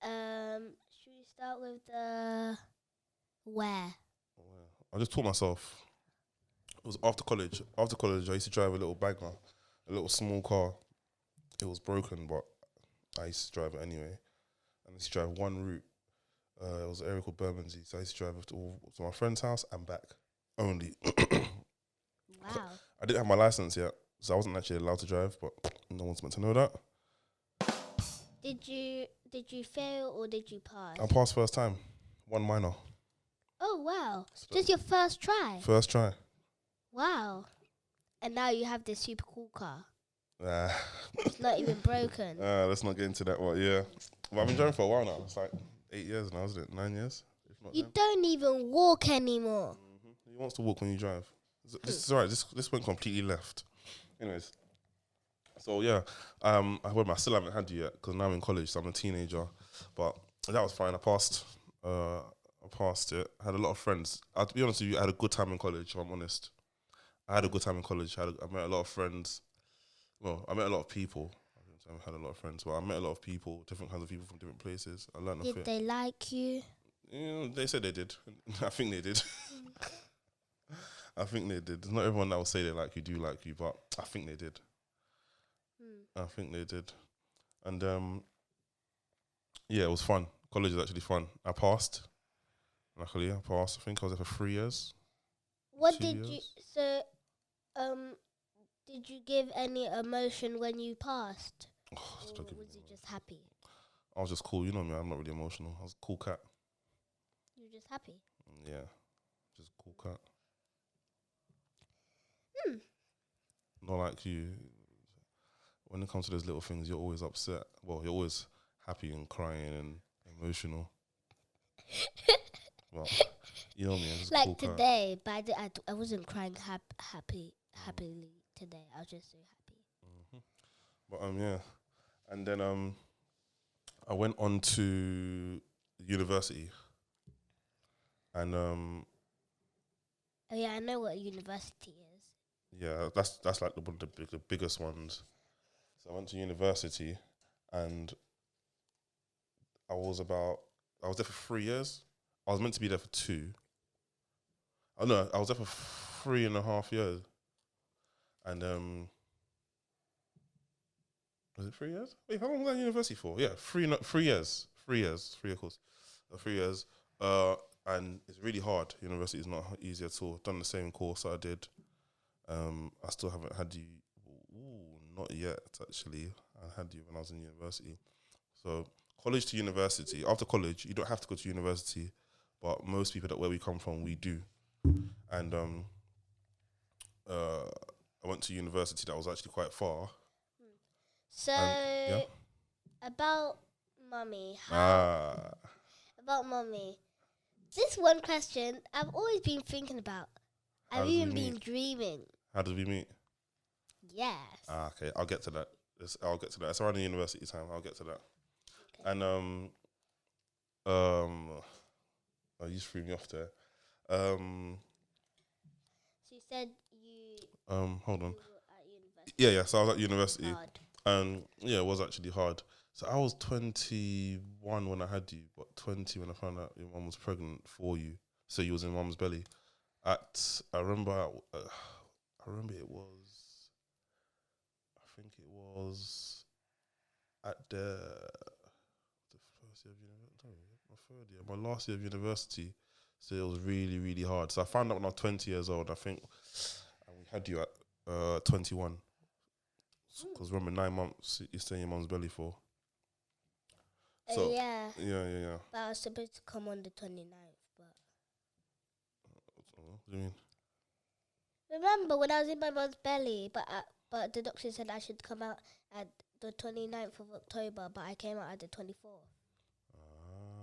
[SPEAKER 1] Should we start with the where?
[SPEAKER 2] I just taught myself. It was after college. After college, I used to drive a little banger, a little small car. It was broken, but I used to drive it anyway. And I used to drive one route. It was an area called Bermondsey, so I used to drive it to my friend's house and back only.
[SPEAKER 1] Wow.
[SPEAKER 2] I didn't have my license yet, so I wasn't actually allowed to drive, but no one's meant to know that.
[SPEAKER 1] Did you fail or did you pass?
[SPEAKER 2] I passed first time, 1 minor.
[SPEAKER 1] Oh wow!
[SPEAKER 2] So
[SPEAKER 1] Just your first try.
[SPEAKER 2] First try.
[SPEAKER 1] Wow. And now you have this super cool car.
[SPEAKER 2] Nah.
[SPEAKER 1] It's not even broken.
[SPEAKER 2] Let's not get into that one. Yeah, well, I've been driving for a while now. It's like 8 years now, isn't it? 9 years. If not
[SPEAKER 1] You
[SPEAKER 2] 10.
[SPEAKER 1] don't even walk anymore.
[SPEAKER 2] He wants to walk when you drive. This is alright. This went completely left. Anyways, so yeah, I still haven't had you yet because now I'm in college, so I'm a teenager. But that was fine. I passed it. I had a lot of friends. To be honest with you, I had a good time in college. If I'm honest, I had a good time in college. I met a lot of friends. Well, I met a lot of people. I had a lot of friends, but I met a lot of people, different kinds of people from different places. I learned a
[SPEAKER 1] Did
[SPEAKER 2] bit.
[SPEAKER 1] they like you?
[SPEAKER 2] Yeah, they said they did. I think they did. I think they did. There's not everyone that will say they like you, but I think they did. I think they did. And yeah, it was fun. College is actually fun. I passed. Luckily, I passed. I think I was there for 3 years.
[SPEAKER 1] What
[SPEAKER 2] 2
[SPEAKER 1] did you?
[SPEAKER 2] years.
[SPEAKER 1] So, did you give any emotion when you passed, or was you just happy?
[SPEAKER 2] I was just cool. You know me. I'm not really emotional. I was a cool cat.
[SPEAKER 1] You were just happy.
[SPEAKER 2] Yeah, just a cool cat.
[SPEAKER 1] Hmm.
[SPEAKER 2] Not like you. When it comes to those little things, you're always upset. Well, you're always happy and crying and emotional. Well, you know me. I'm just a
[SPEAKER 1] Like
[SPEAKER 2] cool cat.
[SPEAKER 1] today, but I wasn't crying happily today. I was just so happy.
[SPEAKER 2] But yeah, and then I went on to university, and
[SPEAKER 1] Oh yeah, I know what university is.
[SPEAKER 2] yeah, that's like one of the biggest ones. So I went to university, and I was there for 3 years. I was meant to be there for 2. Oh no, I was there for 3.5 years, and was it 3 years? Wait, how long was I in university for? Yeah, 3 years. 3 years. 3 year course. 3 years. And it's really hard. University is not easy at all. Done the same course that I did. I still haven't had you. Not yet, actually. I had you when I was in university. So college to university. After college, you don't have to go to university, but most people that where we come from, we do. And I went to university that was actually quite far.
[SPEAKER 1] So,
[SPEAKER 2] yeah?
[SPEAKER 1] about mummy. About mummy. This one question I've always been thinking about. I've even been dreaming.
[SPEAKER 2] How did we meet?
[SPEAKER 1] Yes.
[SPEAKER 2] Okay, I'll get to that. I'll get to that. It's around the university time. I'll get to that. Okay. And oh, you just threw me off there.
[SPEAKER 1] So you said you.
[SPEAKER 2] Hold on.
[SPEAKER 1] You were at university.
[SPEAKER 2] Yeah. So I was at university.
[SPEAKER 1] Hard.
[SPEAKER 2] And yeah, it was actually hard. So I was 21 when I had you, but 20 when I found out your mum was pregnant for you. So you was in mum's belly. I remember it was. I think it was at the first year of university. My third year, my last year of university. So it was really, really hard. So I found out when I was 20 years old. I think, and we had you at 21. Because remember, 9 months you stay in your mum's belly for. So
[SPEAKER 1] yeah.
[SPEAKER 2] Yeah.
[SPEAKER 1] But I was supposed to come on the 29th, but.
[SPEAKER 2] What do you mean?
[SPEAKER 1] Remember when I was in my mum's belly, but the doctor said I should come out at the 29th of October, but I came out at the 24th.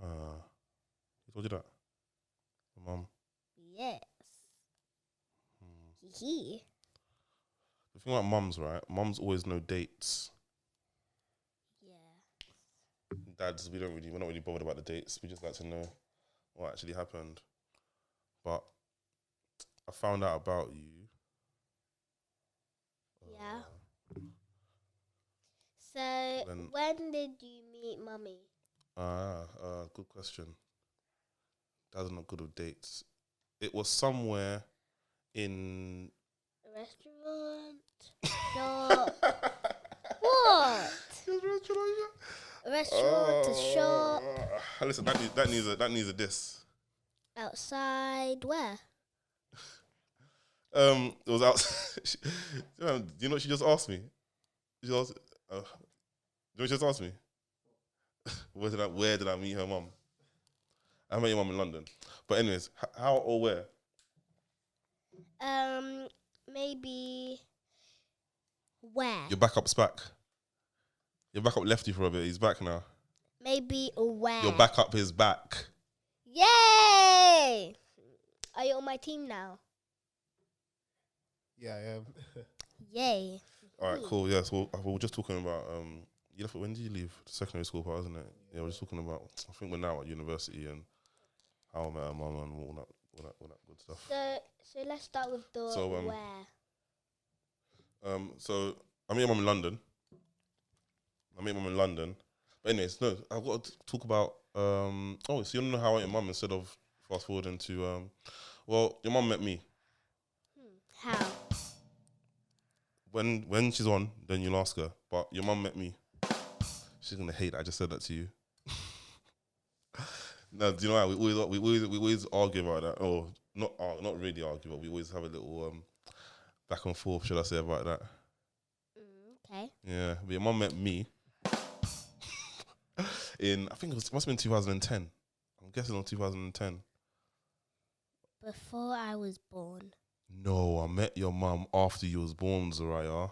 [SPEAKER 2] Who told you that? Your mum?
[SPEAKER 1] Yes. He.
[SPEAKER 2] The thing about mums, right? Mums always know dates.
[SPEAKER 1] Yeah.
[SPEAKER 2] Dads, we're not really bothered about the dates. We just like to know what actually happened. But I found out about you.
[SPEAKER 1] Yeah. So when did you meet mummy?
[SPEAKER 2] Good question. Dad's not good with dates. It was somewhere in
[SPEAKER 1] a restaurant, shop. What? A restaurant, a shop.
[SPEAKER 2] Listen, that needs a diss.
[SPEAKER 1] Outside, where?
[SPEAKER 2] It was outside. Do you know what she just asked me? She asked, do you know what she just asked me? Where did I meet her mum? I met your mum in London. But anyways, how or where?
[SPEAKER 1] Maybe where?
[SPEAKER 2] Your backup's back. Your backup left you for a bit. He's back now.
[SPEAKER 1] Maybe where?
[SPEAKER 2] Your backup is back.
[SPEAKER 1] Yay! Are you on my team now?
[SPEAKER 3] Yeah, I am.
[SPEAKER 1] Yay.
[SPEAKER 2] All right, cool. Yeah, so we were just talking about, you left, when did you leave? The secondary school part, isn't it? Yeah, we're just talking about, I think we're now at university and how I met her mum and all that good stuff.
[SPEAKER 1] So let's start with the where.
[SPEAKER 2] So I met your mum in London. But anyways, no, I've got to talk about, so you want to know how I met your mum instead of fast forwarding to, well, your mum met me.
[SPEAKER 1] How?
[SPEAKER 2] When she's on, then you'll ask her. But your mum met me. She's gonna hate that I just said that to you. No, do you know what? We always argue about that. Or not really argue, but we always have a little back and forth, should I say, about that.
[SPEAKER 1] Okay.
[SPEAKER 2] Yeah, but your mum met me in, I think must have been 2010. I'm guessing on 2010.
[SPEAKER 1] Before I was born.
[SPEAKER 2] No, I met your mum after you was born, Zariah.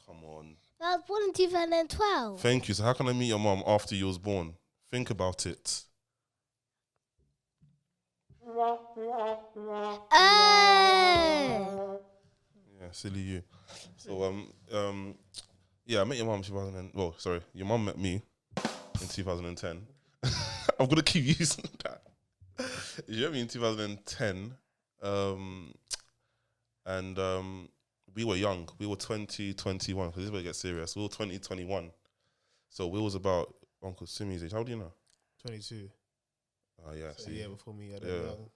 [SPEAKER 2] Come on.
[SPEAKER 1] I was born in 2012.
[SPEAKER 2] Thank you. So how can I meet your mum after you was born? Think about it.
[SPEAKER 1] Oh!
[SPEAKER 2] Yeah, silly you. So yeah, I met your mum your mum met me in 2010. I'm gonna keep using that. You met me in 2010. And we were young. We were 2021. Because this is where it gets serious. We were 2021. So we was about Uncle Simmy's age. How old do you know?
[SPEAKER 3] 22.
[SPEAKER 2] Oh, yeah.
[SPEAKER 3] So yeah, before me, I
[SPEAKER 2] yeah.
[SPEAKER 3] young.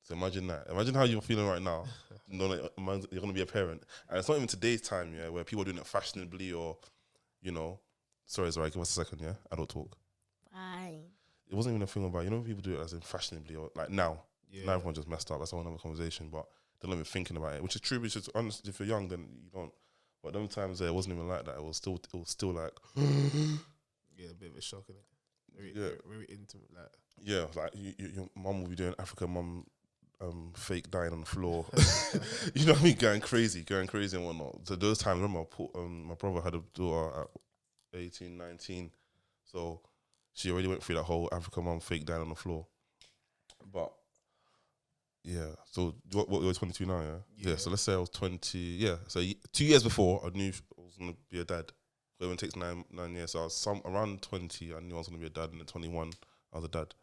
[SPEAKER 2] So imagine that. Imagine how you're feeling right now. You're going to be a parent. And it's not even today's time, yeah, where people are doing it fashionably or, you know. Sorry, give us a second, yeah? Adult talk.
[SPEAKER 1] Fine.
[SPEAKER 2] It wasn't even a thing about, you know, people do it as in fashionably or like now.
[SPEAKER 3] Yeah.
[SPEAKER 2] Now everyone just messed up. That's a whole other conversation. But they're not even thinking about it, which is true. Which is honest. If you're young, then you don't. But them times there, it wasn't even like that. It was still like,
[SPEAKER 3] Yeah, a bit of a shock, innit? Very intimate, like.
[SPEAKER 2] Yeah, like your mum will be doing African mum fake dying on the floor. You know what I mean? Going crazy and whatnot. So those times, remember, my brother had a daughter at 18, 19. So she already went through that whole African mum fake dying on the floor. But yeah, so what you're 22 now, yeah? So let's say I was 20, so 2 years before, I knew I was going to be a dad. It only takes 9 years. So I was around 20, I knew I was going to be a dad, and then 21, I was a dad.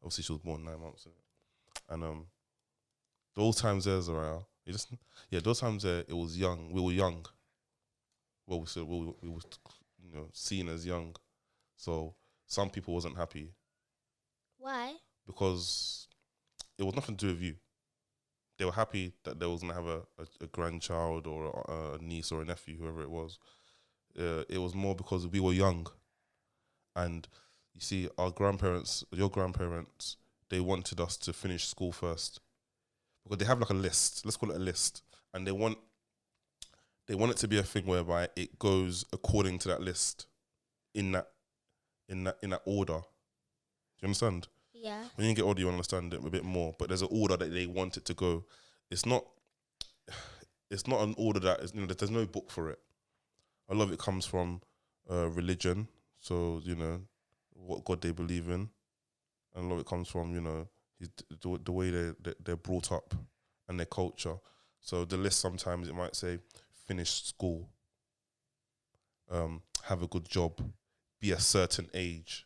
[SPEAKER 2] Obviously, she was born 9 months. And those times there, Zariah, those times there, it was young. We were young. Well, we were seen as young. So some people wasn't happy.
[SPEAKER 1] Why?
[SPEAKER 2] Because it was nothing to do with you. They were happy that they was going to have a grandchild or a niece or a nephew, whoever it was. It was more because we were young. And you see, your grandparents, they wanted us to finish school first. Because they have like a list, let's call it a list. And they want it to be a thing whereby it goes according to that list in that order. Do you understand?
[SPEAKER 1] Yeah.
[SPEAKER 2] When you get older, you understand it a bit more. But there's an order that they want it to go. It's not an order that is, there's no book for it. A lot of it comes from religion. So, what God they believe in. And a lot of it comes from, the way they're brought up and their culture. So the list sometimes it might say, finish school, have a good job, be a certain age.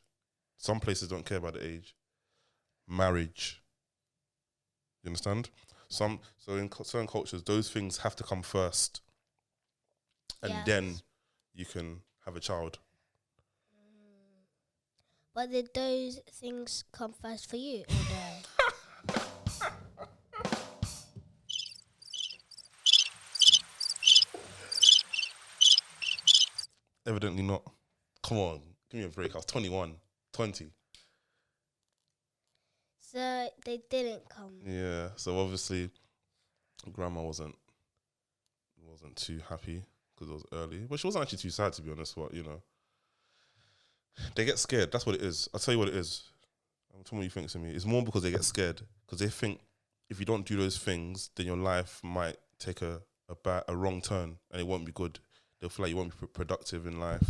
[SPEAKER 2] Some places don't care about the age. Marriage. You understand? So in certain cultures, those things have to come first. And then you can have a child.
[SPEAKER 1] But did those things come first for you? Or no?
[SPEAKER 2] Evidently not. Come on, give me a break. I was 21, 20.
[SPEAKER 1] So they didn't come.
[SPEAKER 2] Yeah, so obviously grandma wasn't too happy because it was early. But she wasn't actually too sad, to be honest. What, they get scared. That's what it is. I'll tell you what it is. I'm telling you what you think to me. It's more because they get scared because they think if you don't do those things, then your life might take a wrong turn and it won't be good. They'll feel like you won't be productive in life.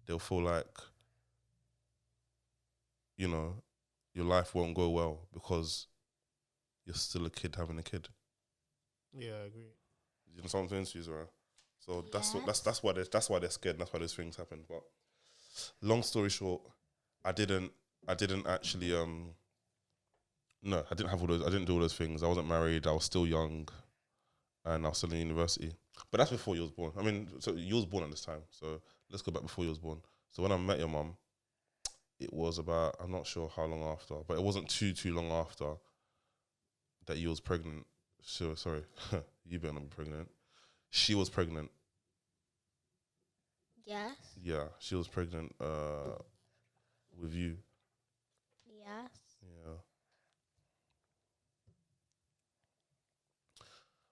[SPEAKER 2] They'll feel like, your life won't go well because you're still a kid having a kid.
[SPEAKER 3] Yeah, I agree.
[SPEAKER 2] You know what I'm saying to you, Zara? So
[SPEAKER 1] Yes.
[SPEAKER 2] that's why they're scared. And that's why those things happen. But long story short, I didn't actually no, I didn't have all those. I didn't do all those things. I wasn't married. I was still young, and I was still in university. But that's before you was born. I mean, so you was born at this time. So let's go back before you was born. So when I met your mum, it was about, I'm not sure how long after, but it wasn't too long after that you was pregnant. Sure, sorry, you better not be pregnant. She was pregnant.
[SPEAKER 1] Yes.
[SPEAKER 2] Yeah, she was pregnant with you.
[SPEAKER 1] Yes.
[SPEAKER 2] Yeah.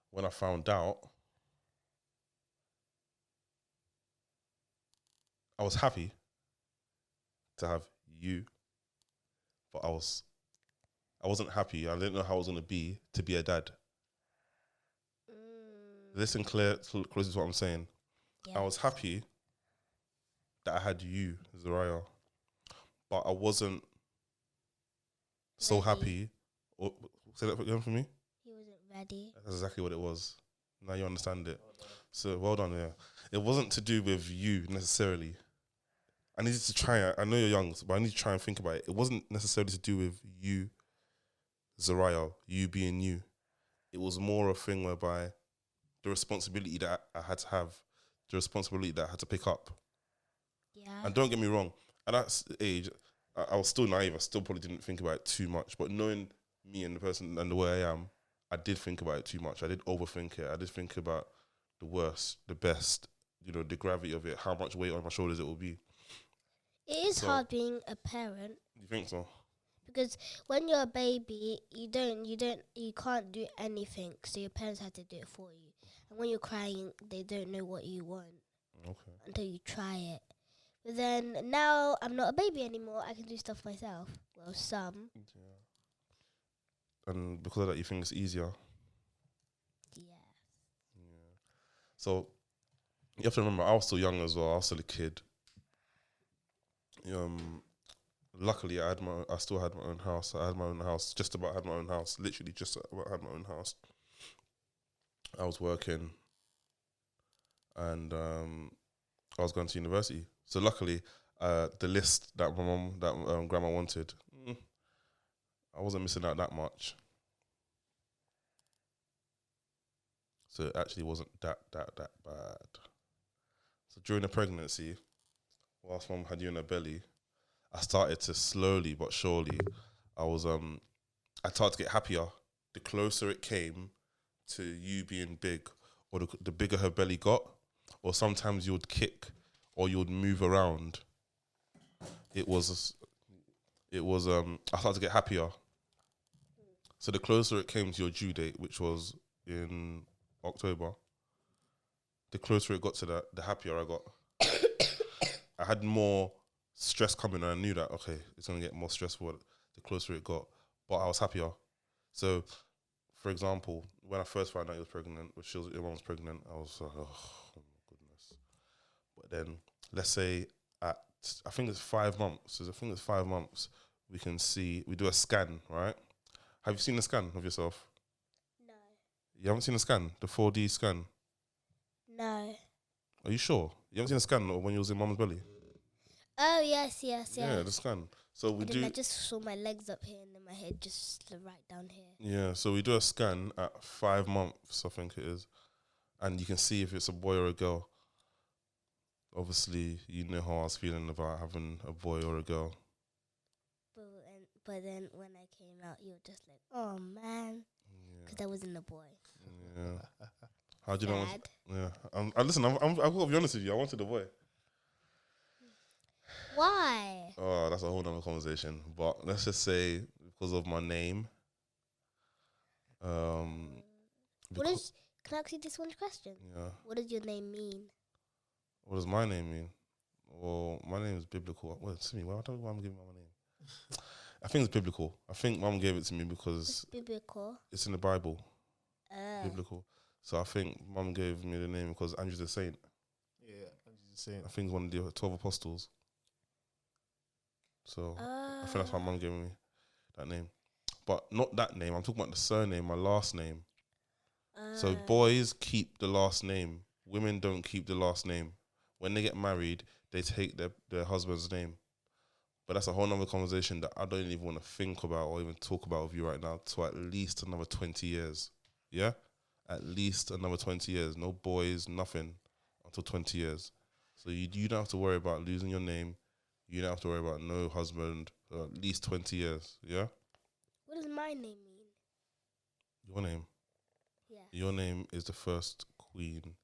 [SPEAKER 2] When I found out, I was happy to have you, but I wasn't happy. I didn't know how I was going to be a dad. Listen close to what I'm saying.
[SPEAKER 1] Yeah.
[SPEAKER 2] I was happy that I had you, Zariah, but I wasn't so
[SPEAKER 1] Ready.
[SPEAKER 2] happy. Say that again for me?
[SPEAKER 1] He wasn't ready.
[SPEAKER 2] That's exactly what it was. Now you understand it. So well done, yeah. It wasn't to do with you necessarily. I needed to try, I know you're young, but I need to try and think about it. It wasn't necessarily to do with you, Zariah, you being you. It was more a thing whereby the responsibility that I had to have, the responsibility that I had to pick up.
[SPEAKER 1] Yeah.
[SPEAKER 2] And don't get me wrong, at that age, I was still naive. I still probably didn't think about it too much. But knowing me and the person and the way I am, I did think about it too much. I did overthink it. I did think about the worst, the best, the gravity of it, how much weight on my shoulders it will be.
[SPEAKER 1] It is hard being a parent.
[SPEAKER 2] You think so?
[SPEAKER 1] because when you're a baby, you can't do anything. So your parents have to do it for you. And when you're crying, they don't know what you want until you try it. But then now I'm not a baby anymore. I can do stuff myself. Well, some.
[SPEAKER 2] Yeah. And because of that, you think it's easier.
[SPEAKER 1] Yeah.
[SPEAKER 2] So you have to remember, I was still young as well. I was still a kid. Luckily, I still had my own house. I had my own house. Just about had my own house. Literally, just about had my own house. I was working, and I was going to university. So luckily, the list that my mum, that grandma wanted, I wasn't missing out that much. So it actually wasn't that bad. So during the pregnancy, whilst mum had you in her belly, I started to slowly but surely, I started to get happier. The closer it came to you being big, or the bigger her belly got, or sometimes you would kick or you would move around. I started to get happier. So the closer it came to your due date, which was in October, the closer it got to that, the happier I got. I had more stress coming, and I knew that, okay, it's going to get more stressful the closer it got, but I was happier. So, for example, when I first found out your mum was pregnant, I was like, oh my goodness. But then, let's say I think it's 5 months. So I think it's 5 months. We do a scan, right? Have you seen the scan of yourself?
[SPEAKER 1] No.
[SPEAKER 2] You haven't seen the scan, the 4D scan?
[SPEAKER 1] No.
[SPEAKER 2] Are you sure? You haven't seen the scan when you was in mum's belly?
[SPEAKER 1] Oh, yes.
[SPEAKER 2] Yeah, the scan. So we do.
[SPEAKER 1] I just saw my legs up here and then my head just right down here.
[SPEAKER 2] Yeah, so we do a scan at 5 months, I think it is, and you can see if it's a boy or a girl. Obviously, you know how I was feeling about having a boy or a girl.
[SPEAKER 1] But then when I came out, you were just like, oh man, because I wasn't a boy.
[SPEAKER 2] Yeah. How do you know?
[SPEAKER 1] Yeah.
[SPEAKER 2] Listen, I've got to be honest with you. I wanted a boy.
[SPEAKER 1] Why?
[SPEAKER 2] Oh, that's a whole nother conversation. But let's just say because of my name.
[SPEAKER 1] Can I ask you this one question?
[SPEAKER 2] Yeah.
[SPEAKER 1] What does your name mean?
[SPEAKER 2] What does my name mean? Well, my name is biblical. Well, excuse me. Why don't you giving me my name? I think it's biblical. I think mum gave it to me because
[SPEAKER 1] it's biblical.
[SPEAKER 2] It's in the Bible. Biblical. So I think mum gave me the name because Andrew's a saint.
[SPEAKER 3] Yeah, Andrew's a saint.
[SPEAKER 2] I think he's one of the 12 apostles. So I think that's why mum gave me that name. But not that name. I'm talking about the surname, my last name. So boys keep the last name. Women don't keep the last name. When they get married, they take their husband's name. But that's a whole nother conversation that I don't even want to think about or even talk about with you right now to at least another 20 years. Yeah? At least another 20 years. No boys, nothing until 20 years. So you don't have to worry about losing your name. You don't have to worry about no husband for at least 20 years. Yeah?
[SPEAKER 1] What does my name mean?
[SPEAKER 2] Your name?
[SPEAKER 1] Yeah.
[SPEAKER 2] Your name is the first queen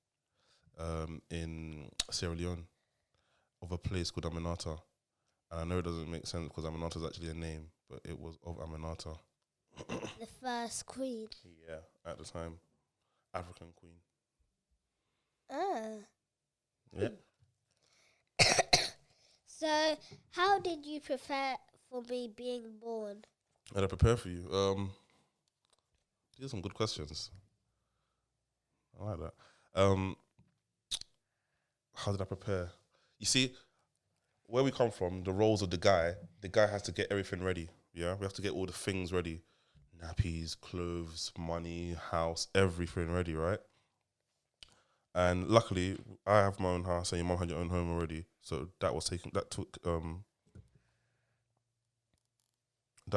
[SPEAKER 2] in Sierra Leone of a place called Aminata. And I know it doesn't make sense because Aminata is actually a name, but it was of Aminata.
[SPEAKER 1] The first queen?
[SPEAKER 2] Yeah, at the time. African queen. Yeah.
[SPEAKER 1] So, how did you prepare for me being born?
[SPEAKER 2] How did I prepare for you? These are some good questions. I like that. How did I prepare? You see, where we come from, the roles of the guy has to get everything ready. Yeah, we have to get all the things ready. Nappies, clothes, money, house, everything ready, right? And luckily, I have my own house and your mum had your own home already. So that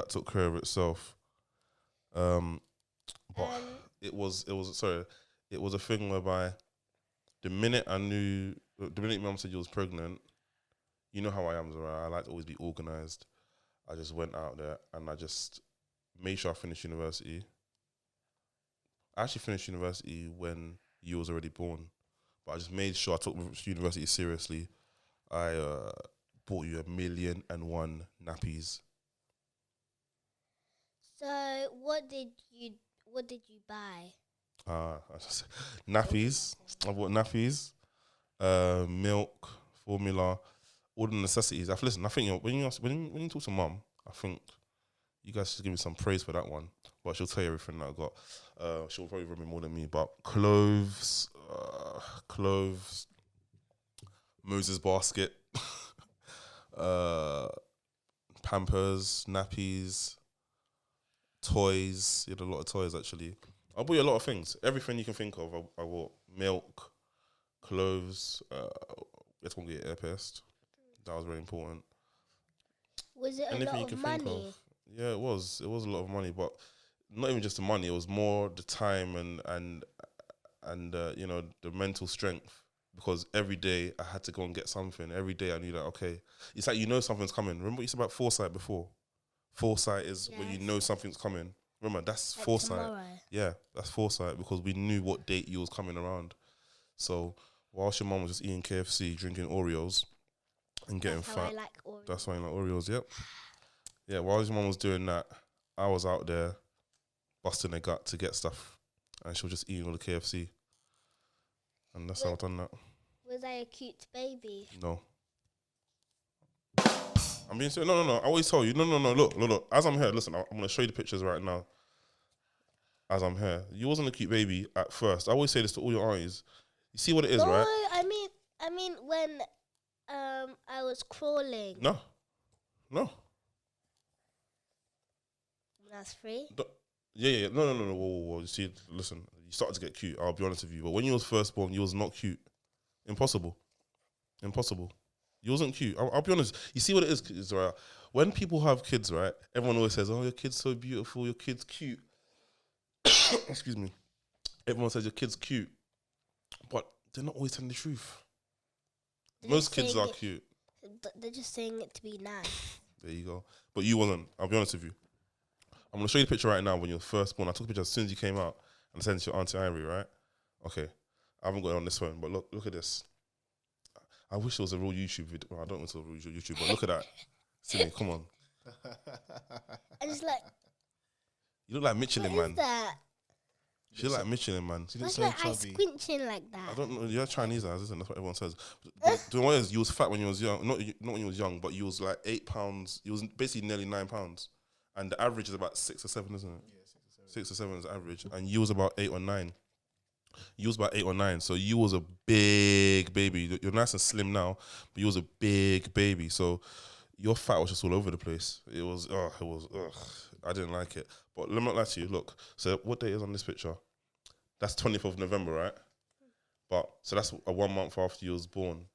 [SPEAKER 2] took care of itself. But it was a thing whereby the minute mum said you was pregnant, you know how I am, Zara. I like to always be organised. I just went out there and I just made sure I finished university. I actually finished university when you was already born, but I just made sure I took university seriously. I bought you 1,000,001 nappies.
[SPEAKER 1] So what did you buy?
[SPEAKER 2] Nappies. I bought nappies, milk, formula, all the necessities. Listen, I think when you talk to mum, I think you guys should give me some praise for that one. But she'll tell you everything that I got. She'll probably remember more than me. But clothes, Moses basket, Pampers, nappies, toys. You had a lot of toys actually. I bought you a lot of things. Everything you can think of. I bought milk, clothes. Let's go get air pierced. That was very important.
[SPEAKER 1] Was it
[SPEAKER 2] Anything
[SPEAKER 1] a
[SPEAKER 2] you
[SPEAKER 1] lot
[SPEAKER 2] can
[SPEAKER 1] of
[SPEAKER 2] think
[SPEAKER 1] money?
[SPEAKER 2] of. Yeah, it was. It was a lot of money, but not even just the money. It was more the time and the mental strength. Because every day I had to go and get something. Every day I knew that okay, it's like something's coming. Remember what you said about foresight before? Foresight is when you
[SPEAKER 1] Yes.
[SPEAKER 2] know something's coming. Remember that's
[SPEAKER 1] Like
[SPEAKER 2] foresight.
[SPEAKER 1] tomorrow.
[SPEAKER 2] Yeah, that's foresight because we knew what date you was coming around. So whilst your mum was just eating KFC, drinking Oreos, and getting
[SPEAKER 1] That's how I
[SPEAKER 2] fat,
[SPEAKER 1] like Oreos.
[SPEAKER 2] that's why you like Oreos. Yep. Yeah. While your mum was doing that, I was out there busting her gut to get stuff, and she was just eating all the KFC, and that's how I done that.
[SPEAKER 1] Was I a cute baby?
[SPEAKER 2] No. I'm being serious. No. I always tell you. No. Look. As I'm here, listen. I'm gonna show you the pictures right now. As I'm here, you wasn't a cute baby at first. I always say this to all your aunties. You see what it is,
[SPEAKER 1] No,
[SPEAKER 2] right?
[SPEAKER 1] I mean when I was crawling.
[SPEAKER 2] No.
[SPEAKER 1] When I was 3.
[SPEAKER 2] Yeah. No. Whoa. You see, listen. You started to get cute. I'll be honest with you. But when you was first born, you was not cute. Impossible. You wasn't cute. I'll be honest. You see what it is, right? When people have kids, right? Everyone always says, "Oh, your kid's so beautiful. Your kid's cute." Excuse me. Everyone says your kid's cute, but they're not always telling the truth.
[SPEAKER 1] They're
[SPEAKER 2] Most
[SPEAKER 1] just
[SPEAKER 2] kids
[SPEAKER 1] saying
[SPEAKER 2] are cute.
[SPEAKER 1] They're just saying it to be nice.
[SPEAKER 2] There you go. But you wasn't. I'll be honest with you. I'm gonna show you the picture right now when you were first born. I took a picture as soon as you came out and sent it to your auntie Ivory, right? Okay. I haven't got it on this phone, but look at this. I wish it was a real YouTube video. Well, I don't want it to be a real YouTube, but look at that. Simi, come on.
[SPEAKER 1] And it's like,
[SPEAKER 2] You look like
[SPEAKER 1] what
[SPEAKER 2] Michelin,
[SPEAKER 1] is
[SPEAKER 2] man.
[SPEAKER 1] that?
[SPEAKER 2] You look like Michelin, man.
[SPEAKER 3] She
[SPEAKER 1] Why's
[SPEAKER 3] looks
[SPEAKER 1] my
[SPEAKER 3] so
[SPEAKER 1] eyes
[SPEAKER 3] chubby.
[SPEAKER 1] squinching like that?
[SPEAKER 2] I don't know. You're Chinese eyes, isn't it? That's what everyone says. Do you know what it is? You was fat when you was young. Not when you was young, but you was like 8 pounds. You was basically nearly 9 pounds. And the average is about 6 or 7, isn't it?
[SPEAKER 3] Yeah, 6 or 7.
[SPEAKER 2] 6 or 7 is average. And you was about 8 or 9. You was about 8 or 9. So you was a big baby. You're nice and slim now, but you was a big baby. So your fat was just all over the place. It was. I didn't like it. But let me not lie to you. Look. So what date is on this picture? That's 20th of November, right? But so that's a 1 month after you was born.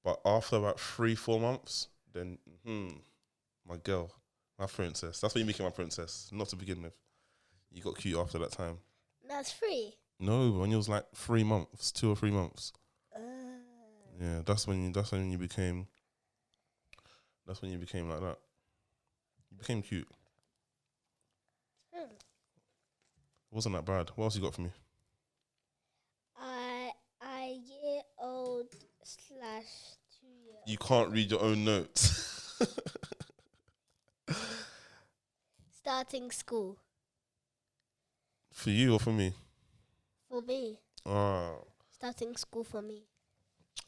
[SPEAKER 2] But after about 3-4 months, then my girl, my princess. That's when you became my princess. Not to begin with. You got cute after that time.
[SPEAKER 1] That's 3.
[SPEAKER 2] No, when you was like 3 months, 2 or 3 months. Yeah, that's when you became. That's when you became like that. You became cute. It wasn't that bad. What else you got for me?
[SPEAKER 1] I year-old / 2-year.
[SPEAKER 2] You can't read your own notes.
[SPEAKER 1] Starting school
[SPEAKER 2] For you or for me?
[SPEAKER 1] for me. Starting school for me.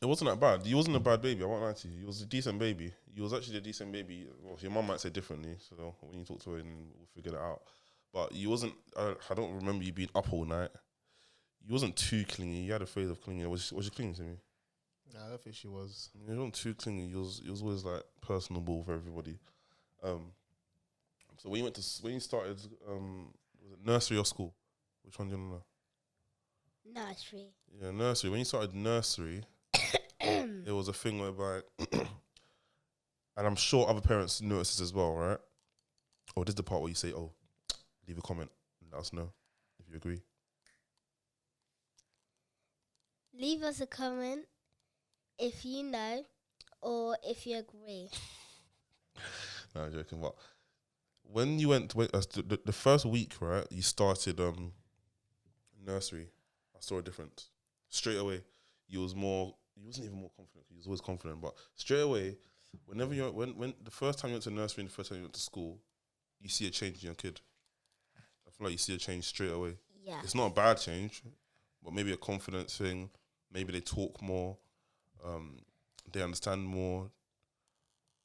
[SPEAKER 2] It wasn't that bad. You wasn't a bad baby. I won't lie to you. You was a decent baby. You was actually a decent baby. Well, your mum might say differently. So when you talk to her, then we'll figure that out. But you wasn't. I don't remember you being up all night. You wasn't too clingy. You had a phase of clinging. Was you clinging to me?
[SPEAKER 3] Nah, I don't think she was.
[SPEAKER 2] You wasn't too clingy. You was always like personable with everybody. So when you started, was it nursery or school? Which one do you want to know?
[SPEAKER 1] Nursery.
[SPEAKER 2] Yeah, nursery. When you started nursery, it was a thing whereby, and I'm sure other parents notice this as well, right? Or this is the part where you say, "Oh, leave a comment and let us know if you agree."
[SPEAKER 1] Leave us a comment if you know or if you agree.
[SPEAKER 2] No, I'm joking. But when you went, the first week, right, you started nursery, I saw a difference. Straight away, you wasn't even more confident. You was always confident, but straight away, when the first time you went to nursery and the first time you went to school, you see a change in your kid. I feel like you see a change straight away.
[SPEAKER 1] Yeah.
[SPEAKER 2] It's not a bad change, but maybe a confidence thing. Maybe they talk more. They understand more.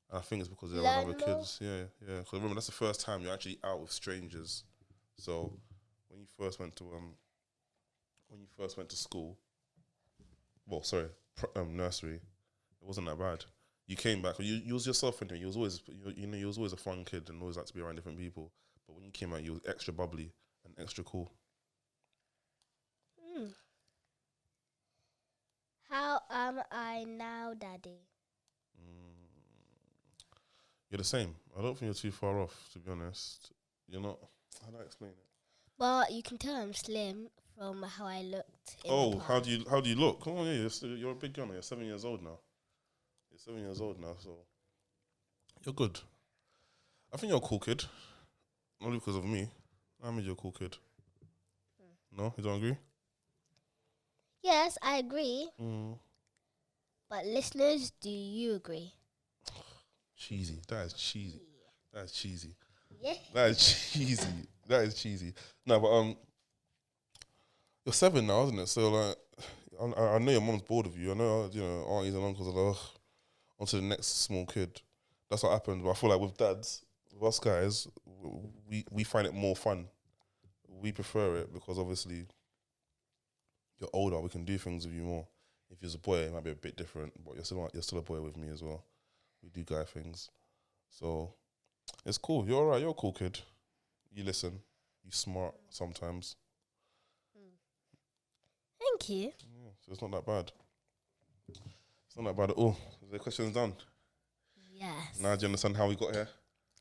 [SPEAKER 2] And I think it's because they're around
[SPEAKER 1] Learn
[SPEAKER 2] other
[SPEAKER 1] more.
[SPEAKER 2] kids. Yeah, yeah. Because remember, that's the first time you're actually out with strangers. So when you first went to school, well, sorry, nursery, it wasn't that bad. You came back. You was yourself in there. You was always, you was always a fun kid and always like to be around different people. But when you came out, you was extra bubbly and extra cool.
[SPEAKER 1] How am I now, Daddy?
[SPEAKER 2] You're the same. I don't think you're too far off, to be honest. You're not. How do I explain it?
[SPEAKER 1] Well, you can tell I'm slim from how I looked. In the
[SPEAKER 2] How
[SPEAKER 1] past.
[SPEAKER 2] do you look? Come on, yeah, you're a big gunner. You're 7 years old now. So you're good. I think you're a cool kid. Not because of me. I made you a cool kid. No, you don't agree?
[SPEAKER 1] Yes, I agree. But listeners, do you agree?
[SPEAKER 2] Cheesy. That is cheesy. That's cheesy.
[SPEAKER 1] Yeah.
[SPEAKER 2] That is cheesy. No, but you're 7 now, isn't it? So like, I know your mom's bored of you. I know, aunties and uncles are like, on to the next small kid. That's what happened. But I feel like with dads, with us guys, we find it more fun. We prefer it because obviously you're older. We can do things with you more. If you're a boy, it might be a bit different. But you're still a boy with me as well. We do guy things. So it's cool. You're alright. You're a cool kid. You listen. You smart sometimes.
[SPEAKER 1] Thank you.
[SPEAKER 2] Yeah, so it's not that bad. It's not that bad at all. The question's done.
[SPEAKER 1] Yes.
[SPEAKER 2] Now do you understand how we got here?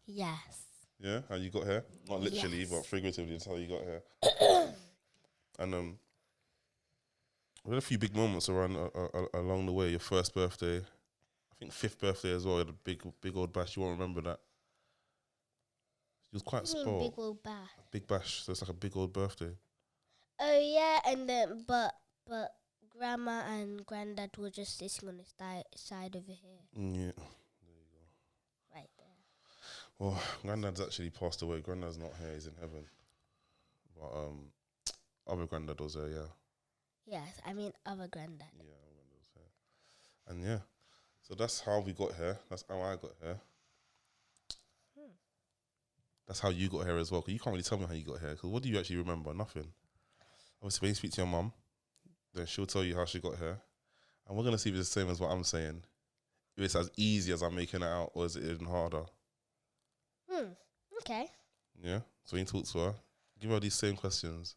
[SPEAKER 1] Yes.
[SPEAKER 2] Yeah, how you got here? Not literally,
[SPEAKER 1] Yes.
[SPEAKER 2] but figuratively, that's how you got here. And we had a few big moments around along the way. Your first birthday, I think 5th birthday as well. You had a big old bash. You won't remember that. He was quite
[SPEAKER 1] What do you mean
[SPEAKER 2] spoiled.
[SPEAKER 1] big old bash?
[SPEAKER 2] Big bash, so it's like a big old birthday.
[SPEAKER 1] Oh yeah, and then but grandma and granddad were just sitting on the side over here,
[SPEAKER 2] Yeah.
[SPEAKER 1] right there.
[SPEAKER 2] Well, granddad's actually passed away. Granddad's not here; he's in heaven. But other granddad was there, yeah.
[SPEAKER 1] Yes, I mean other granddad.
[SPEAKER 2] Yeah, other granddad was here. And yeah, so that's how we got here. That's how I got here. That's how you got here as well. Because you can't really tell me how you got here. Because what do you actually remember? Nothing. Obviously, when you speak to your mum, then she'll tell you how she got here. And we're going to see if it's the same as what I'm saying. If it's as easy as I'm making it out, or is it even harder?
[SPEAKER 1] Okay.
[SPEAKER 2] Yeah? So when you talk to her, give her these same questions.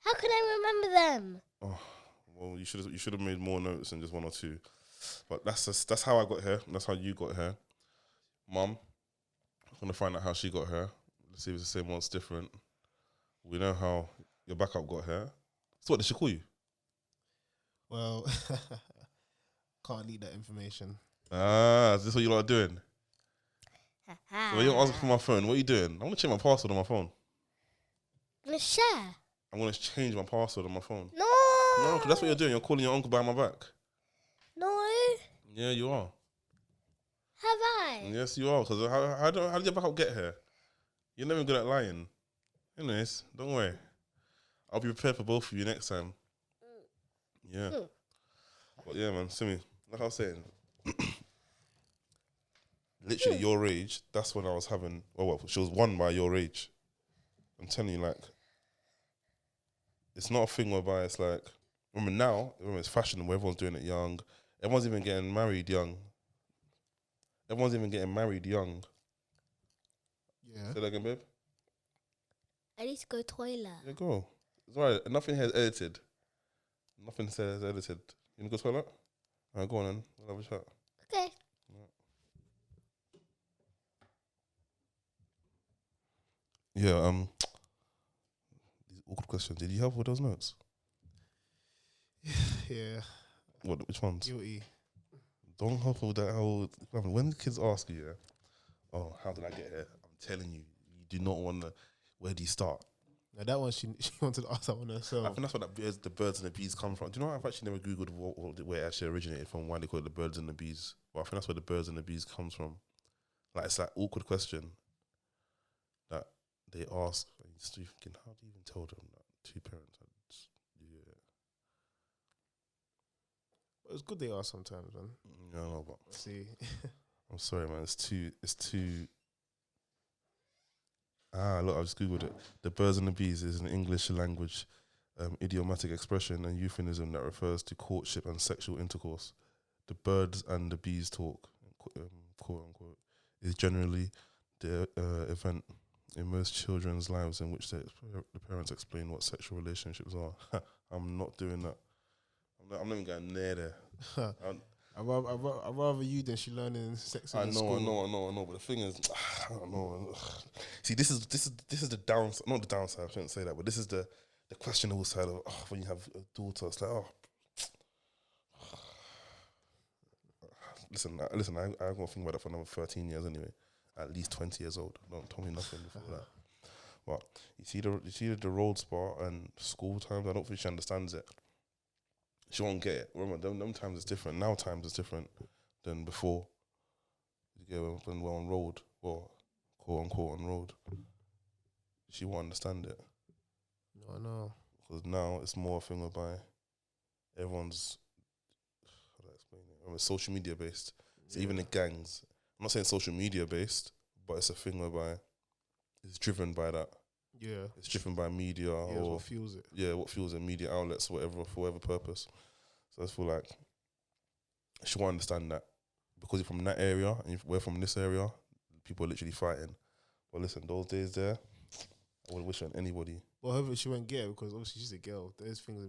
[SPEAKER 1] How can I remember them?
[SPEAKER 2] Oh, well, you should have made more notes than just 1 or 2. But that's how I got here. And that's how you got here. Mum, I'm going to find out how she got here. Let's see if it's the same or it's different. We know how your backup got here. So what did she call you?
[SPEAKER 3] Well, can't leak that information.
[SPEAKER 2] Is this what you lot are doing? So when you ask for my phone, what are you doing? I'm going to change my password on my phone.
[SPEAKER 1] I'm gonna share.
[SPEAKER 2] I'm going to change my password on my phone.
[SPEAKER 1] No.
[SPEAKER 2] No, because that's what you're doing. You're calling your uncle behind my back.
[SPEAKER 1] No.
[SPEAKER 2] Yeah, you are.
[SPEAKER 1] Have I?
[SPEAKER 2] Yes, you are. Because how did your backup get here? You're never good at lying. Anyways, don't worry. I'll be prepared for both of you next time. Yeah. But yeah, man, Simi, like I was saying, literally your age, that's when I was having, well, she was 1 by your age. I'm telling you, like, it's not a thing whereby it's like, remember it's fashion where everyone's doing it young. Everyone's even getting married young.
[SPEAKER 3] Yeah.
[SPEAKER 2] Say that again, babe?
[SPEAKER 1] I need to go toilet.
[SPEAKER 2] Yeah, go. It's all right. Nothing here is edited. Nothing says edited. You want to go to the toilet? All right, go on then. We'll have a chat.
[SPEAKER 1] Okay.
[SPEAKER 2] Yeah, these awkward questions. Did you have all those notes?
[SPEAKER 3] Yeah.
[SPEAKER 2] What? Which ones?
[SPEAKER 3] Guilty.
[SPEAKER 2] Don't help with that whole. When the kids ask you, yeah, oh, how did I get here? I'm telling you, you do not want to. Where do you start?
[SPEAKER 3] Now that one, she wanted to ask that one herself.
[SPEAKER 2] I think that's where the birds and the bees come from. Do you know? I've actually never googled where it actually originated from. Why they call it the birds and the bees? But I think that's where the birds and the bees comes from. Like it's like awkward question. that they ask, and you're still thinking, how do you even tell them that two parents? Yeah,
[SPEAKER 3] But it's good they are sometimes, man.
[SPEAKER 2] yeah, I know, but
[SPEAKER 3] See,
[SPEAKER 2] I'm sorry, man. It's too. Look, I just googled it. The birds and the bees is an English language idiomatic expression and euphemism that refers to courtship and sexual intercourse. The birds and the bees talk, quote unquote, is generally the event in most children's lives in which the parents explain what sexual relationships are. I'm not doing that. I'm not even going near there.
[SPEAKER 3] I'd rather you than she learning sex in school.
[SPEAKER 2] I know. But the thing is, I don't know. See, this is the downside. Not the downside. I shouldn't say that, but this is the questionable side of when you have a daughter. It's like, listen. I'm gonna think about that for another 13 years anyway. At least 20 years old. Don't tell me nothing before that. But you see the road spot and school times. I don't think she understands it. She won't get it. Remember, them times is different. Now times is different than before. You get when we're on road, or quote unquote on road. She won't understand it.
[SPEAKER 3] No, I know.
[SPEAKER 2] Because now it's more a thing whereby everyone's, how do I explain it? It's social media based. So even the gangs, I'm not saying social media based, but it's a thing whereby it's driven by that.
[SPEAKER 3] Yeah.
[SPEAKER 2] It's driven by media
[SPEAKER 3] or what fuels it.
[SPEAKER 2] Yeah, what fuels it, media outlets, whatever, for whatever purpose. So I just feel like she won't understand that. Because you're from that area and we're from this area, people are literally fighting. But listen, those days there, I wouldn't wish on anybody.
[SPEAKER 3] Well, hopefully she won't get it because obviously she's a girl. Those things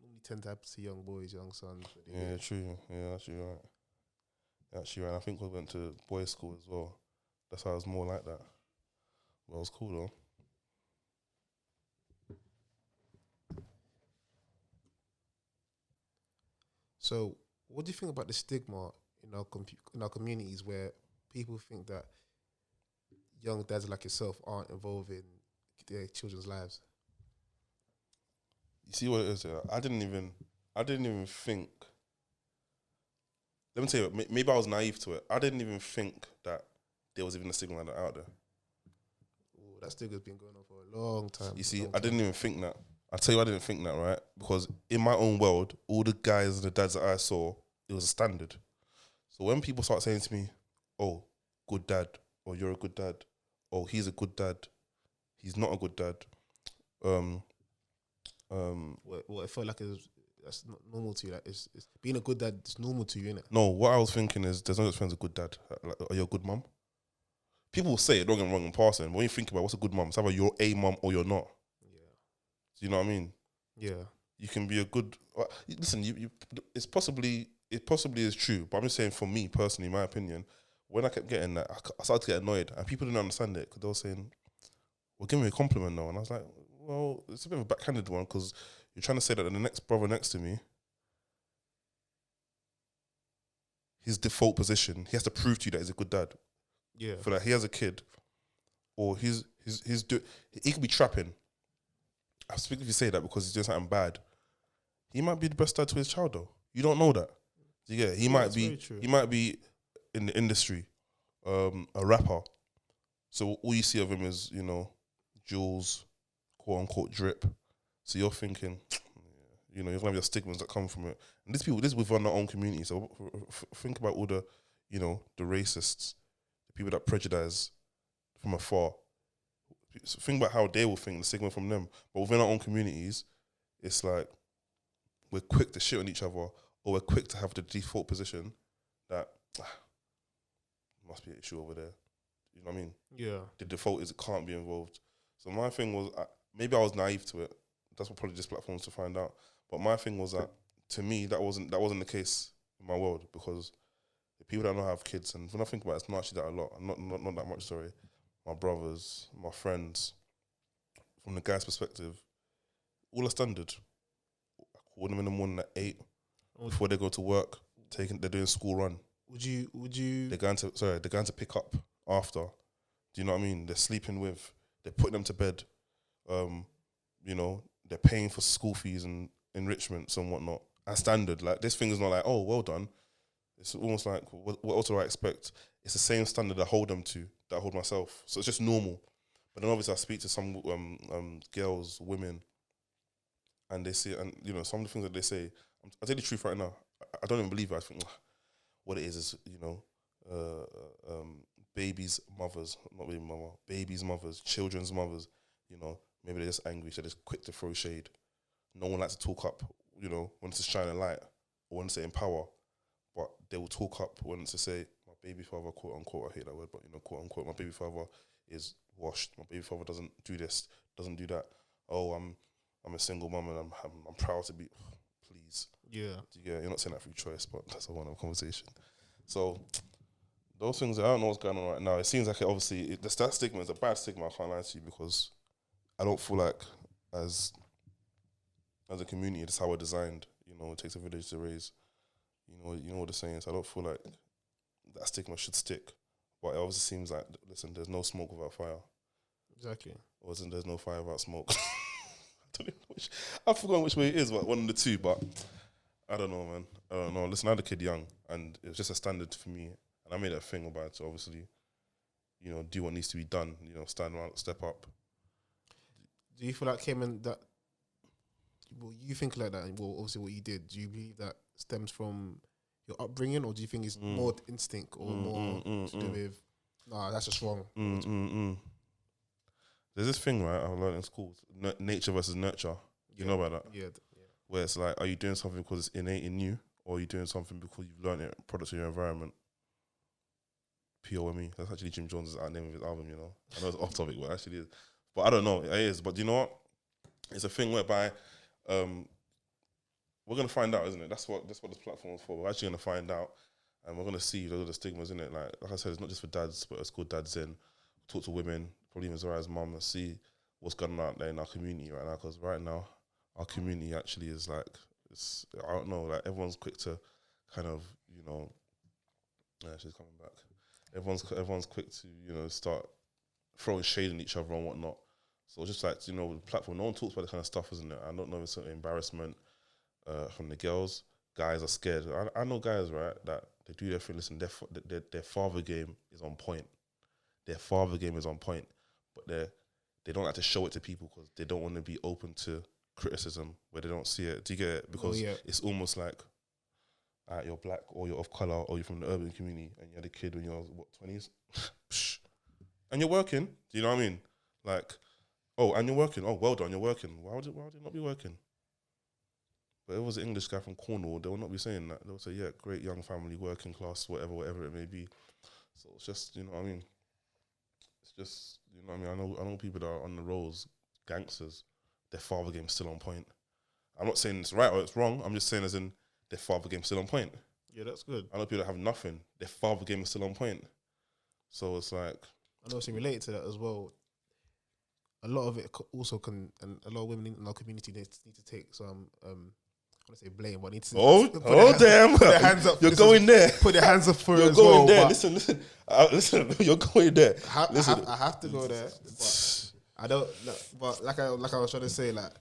[SPEAKER 3] normally tend to happen to young boys, young sons.
[SPEAKER 2] Yeah, true. Yeah, actually right. Actually right. I think we went to boys' school as well. That's how I was more like that. But it was cool though.
[SPEAKER 3] So, what do you think about the stigma in our communities where people think that young dads like yourself aren't involved in their children's lives?
[SPEAKER 2] You see what it is? Yeah? I didn't even think. Let me tell you, maybe I was naive to it. I didn't even think that there was even a stigma like that out there.
[SPEAKER 3] Ooh, that stigma's been going on for a long time.
[SPEAKER 2] You see, I didn't even think that. I tell you, I didn't think that, right? Because in my own world, all the guys and the dads that I saw, it was a standard. So when people start saying to me, "Oh, good dad," or "You're a good dad," "Oh, he's a good dad," "He's not a good dad,"
[SPEAKER 3] What I felt like that's not normal to you. Like it's being a good dad. It's normal to you, innit?
[SPEAKER 2] No, what I was thinking is, there's no such thing as a good dad. Like, are you a good mum? People will say it, don't get me wrong in passing. But when you think about what's a good mum, it's either you're a mum or you're not. Do you know what I mean? Yeah. You can be a good. Listen, you. It's possibly is true, but I'm just saying for me personally, my opinion. When I kept getting that, I started to get annoyed, and people didn't understand it because they were saying, "Well, give me a compliment now," and I was like, "Well, it's a bit of a backhanded one because you're trying to say that the next brother next to me, his default position, he has to prove to you that he's a good dad.
[SPEAKER 3] Yeah.
[SPEAKER 2] For that he has a kid, or he could be trapping. I speak if you say that because he's doing something bad. He might be the best dad to his child though. You don't know that. Yeah, he might be. He might be in the industry, a rapper. So all you see of him is, jewels, quote unquote drip. So you're thinking, you're gonna have your stigmas that come from it. And this is within our own community. So think about all the, the racists, the people that prejudice from afar. So think about how they will think, the stigma from them. But within our own communities, it's like we're quick to shit on each other, or we're quick to have the default position that must be an issue over there. You know what I mean? Yeah. The default is it can't be involved. So my thing was, maybe I was naive to it. That's what probably this platform to find out. But my thing was that, to me, that wasn't the case in my world, because the people that don't have kids, and when I think about it, it's not actually that a lot, not that much, sorry. My brothers, my friends, from the guy's perspective, all are standard. I call them in the morning at 8 before they go to work. They're doing school run. Would you? They're going to pick up after. Do you know what I mean? They're sleeping with. They're putting them to bed. They're paying for school fees and enrichments and whatnot. As standard, like this thing is not like, oh, well done. It's almost like, what else do I expect? It's the same standard I hold them to, that I hold myself. So it's just normal. But then obviously I speak to some girls, women, and they say, and you know, some of the things that they say, I'll tell you the truth right now. I don't even believe it. I think what it is, you know, babies, mothers, not baby mama, babies, mothers, children's mothers, you know, maybe they're just angry, so they're just quick to throw shade. No one likes to talk up, you know, when to shine a light or when to empower, but they will talk up when to say, my baby father, quote unquote, I hate that word, but you know, quote unquote, my baby father is washed. My baby father doesn't do this, doesn't do that. Oh, I'm a single mum and I'm proud to be. Please,
[SPEAKER 3] Yeah.
[SPEAKER 2] You're not saying that through choice, but that's a one-on-one conversation. So those things, I don't know what's going on right now. It seems like that stigma is a bad stigma. I can't lie to you, because I don't feel like as a community, that's how we're designed. You know, it takes a village to raise. You know what the saying is. I don't feel like that stigma should stick, but it obviously seems like, listen, there's no smoke without fire.
[SPEAKER 3] Exactly.
[SPEAKER 2] Or there's no fire without smoke. I've forgotten which way it is, but one of the two. But I don't know, man. I don't know. Listen, I had a kid young, and it was just a standard for me, and I made a thing about it. So obviously, you know, do what needs to be done. You know, stand around, step up.
[SPEAKER 3] Do you feel like Cayman that? Well, you think like that. Well, obviously, what you did. Do you believe that stems from your upbringing, or do you think it's more instinct or more to do with? Nah, that's just wrong.
[SPEAKER 2] There's this thing, right, I learned in school, nature versus nurture. You know about that?
[SPEAKER 3] Yeah.
[SPEAKER 2] Where it's like, are you doing something because it's innate in you, or are you doing something because you've learned it, products of your environment? POME. That's actually Jim Jones' name of his album, you know. I know it's off topic, but it actually is. But I don't know, it is. But you know what? It's a thing whereby we're going to find out, isn't it? That's what this platform is for. We're actually going to find out, and we're going to see those are the stigmas, isn't it? Like I said, it's not just for dads, but it's called Dads In. Talk to women, probably even Zora's mum, and see what's going on out there in our community right now. Because right now, our community actually is like, I don't know, like everyone's quick to kind of, you know, yeah, she's coming back. Everyone's quick to, you know, start throwing shade in each other and whatnot. So just like, you know, the platform, no one talks about this kind of stuff, isn't it? I don't know if it's an embarrassment from the girls. Guys are scared. I know guys, right, that they do their thing. Listen, their father game is on point. Their father game is on point, but they don't like to show it to people because they don't want to be open to criticism where they don't see it. Do you get it? Because it's almost like you're black or you're of colour or you're from the urban community and you had a kid when you were, 20s? And you're working. Do you know what I mean? Like, oh, and you're working. Oh, well done, you're working. Why would it not be working? But if it was an English guy from Cornwall, they will not be saying that. They'll say, yeah, great young family, working class, whatever it may be. So it's just, you know what I mean? It's just, you know what I mean? I know people that are on the rolls, gangsters, their father game's still on point. I'm not saying it's right or it's wrong. I'm just saying as in their father game's still on point.
[SPEAKER 3] Yeah, that's good.
[SPEAKER 2] I know people that have nothing. Their father game is still on point. So it's like...
[SPEAKER 3] And also related to that as well, a lot of it also can, and a lot of women in our community need to take some... I want to say blame, but need to
[SPEAKER 2] damn!
[SPEAKER 3] Put their hands up.
[SPEAKER 2] You're going there.
[SPEAKER 3] Put their hands up for it as
[SPEAKER 2] well.
[SPEAKER 3] You're going
[SPEAKER 2] there. Listen. You're going there.
[SPEAKER 3] I have to go there, but I don't. No, but like I was trying to say, like,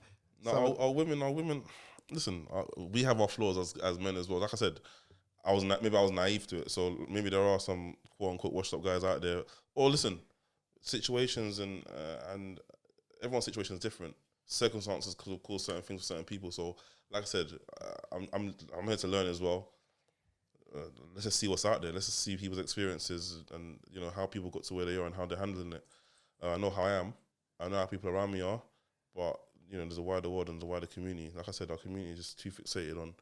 [SPEAKER 2] no, our women. Listen, we have our flaws as men as well. Like I said, I was naive to it. So maybe there are some quote unquote washed up guys out there. Or listen, situations and everyone's situation is different. Circumstances could cause certain things for certain people. So, like I said, I'm here to learn as well. Let's just see what's out there. Let's just see people's experiences and, you know, how people got to where they are and how they're handling it. I know how I am. I know how people around me are. But, you know, there's a wider world and there's a wider community. Like I said, our community is just too fixated on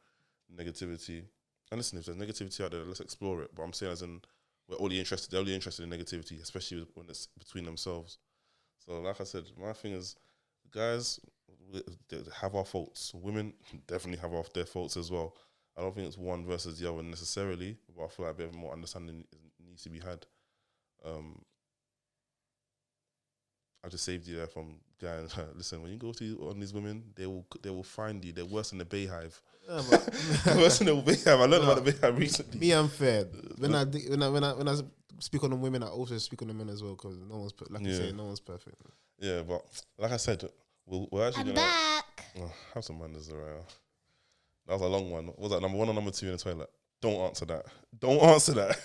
[SPEAKER 2] negativity. And listen, if there's negativity out there, let's explore it. But I'm saying as in, they're only interested in negativity, especially when it's between themselves. So, like I said, my thing is, guys, they have our faults. Women definitely have their faults as well. I don't think it's one versus the other necessarily, but I feel like a bit of more understanding needs to be had. I just saved you there from going, listen, when you go on these women, they will find you. They're worse than the Bayhive.
[SPEAKER 3] Yeah,
[SPEAKER 2] worse than the Bayhive. I learned about the Bayhive recently.
[SPEAKER 3] Me, I'm fair. When I speak on the women, I also speak on the men as well because no one's you say, no one's perfect.
[SPEAKER 2] Yeah, but like I said, we're actually
[SPEAKER 1] I'm back.
[SPEAKER 2] Have some manners around. That was a long one. What was that number 1 or number 2 in the toilet? Don't answer that. Don't answer that.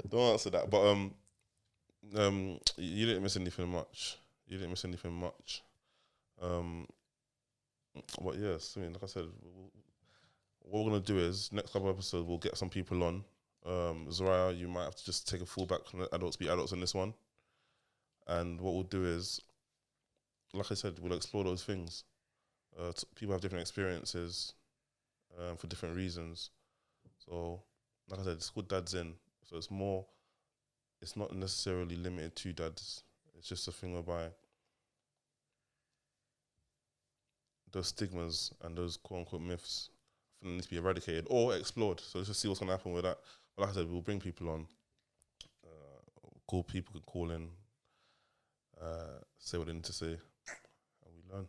[SPEAKER 2] Don't answer that. But You didn't miss anything much. But yes, I mean, like I said, what we're gonna do is next couple of episodes we'll get some people on. Zariah, you might have to just take a fallback from the adults, be adults on this one. And what we'll do is, like I said, we'll explore those things. People have different experiences for different reasons. So, like I said, it's called Dads In. So it's not necessarily limited to dads. It's just a thing whereby those stigmas and those quote-unquote myths need to be eradicated or explored. So let's just see what's going to happen with that. But like I said, we'll bring people on. People can call in, say what they need to say, and we learn.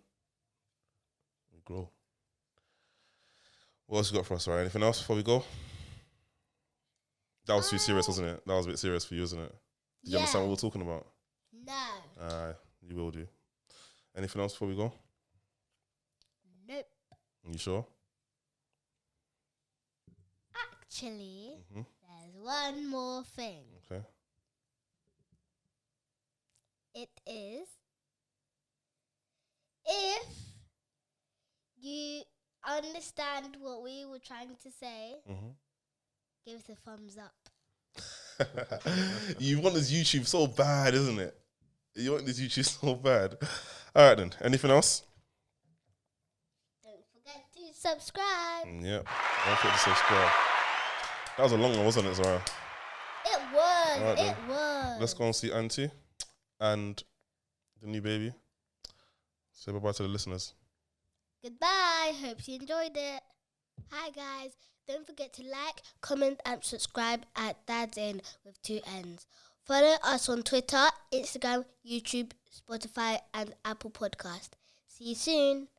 [SPEAKER 2] We grow. What else you got for us, right? Anything else before we go? That was too serious, wasn't it? That was a bit serious for you, wasn't it? Did you understand what we were talking about?
[SPEAKER 1] No.
[SPEAKER 2] You will do. Anything else before we go?
[SPEAKER 1] Nope.
[SPEAKER 2] You sure?
[SPEAKER 1] Actually, there's one more thing.
[SPEAKER 2] Okay.
[SPEAKER 1] It is if you understand what we were trying to say, give us a thumbs up.
[SPEAKER 2] You want this YouTube so bad, isn't it? You want this YouTube so bad. All right then. Anything else?
[SPEAKER 1] Don't forget to subscribe.
[SPEAKER 2] Yep. Don't forget to subscribe. That was a long one, wasn't it, Zara?
[SPEAKER 1] It was.
[SPEAKER 2] Right,
[SPEAKER 1] it was.
[SPEAKER 2] Let's go and see Auntie and the new baby. Say bye-bye to the listeners.
[SPEAKER 1] Goodbye. Hope you enjoyed it. Hi, guys. Don't forget to like, comment, and subscribe at Dad's In with 2 N's. Follow us on Twitter, Instagram, YouTube, Spotify, and Apple Podcast. See you soon.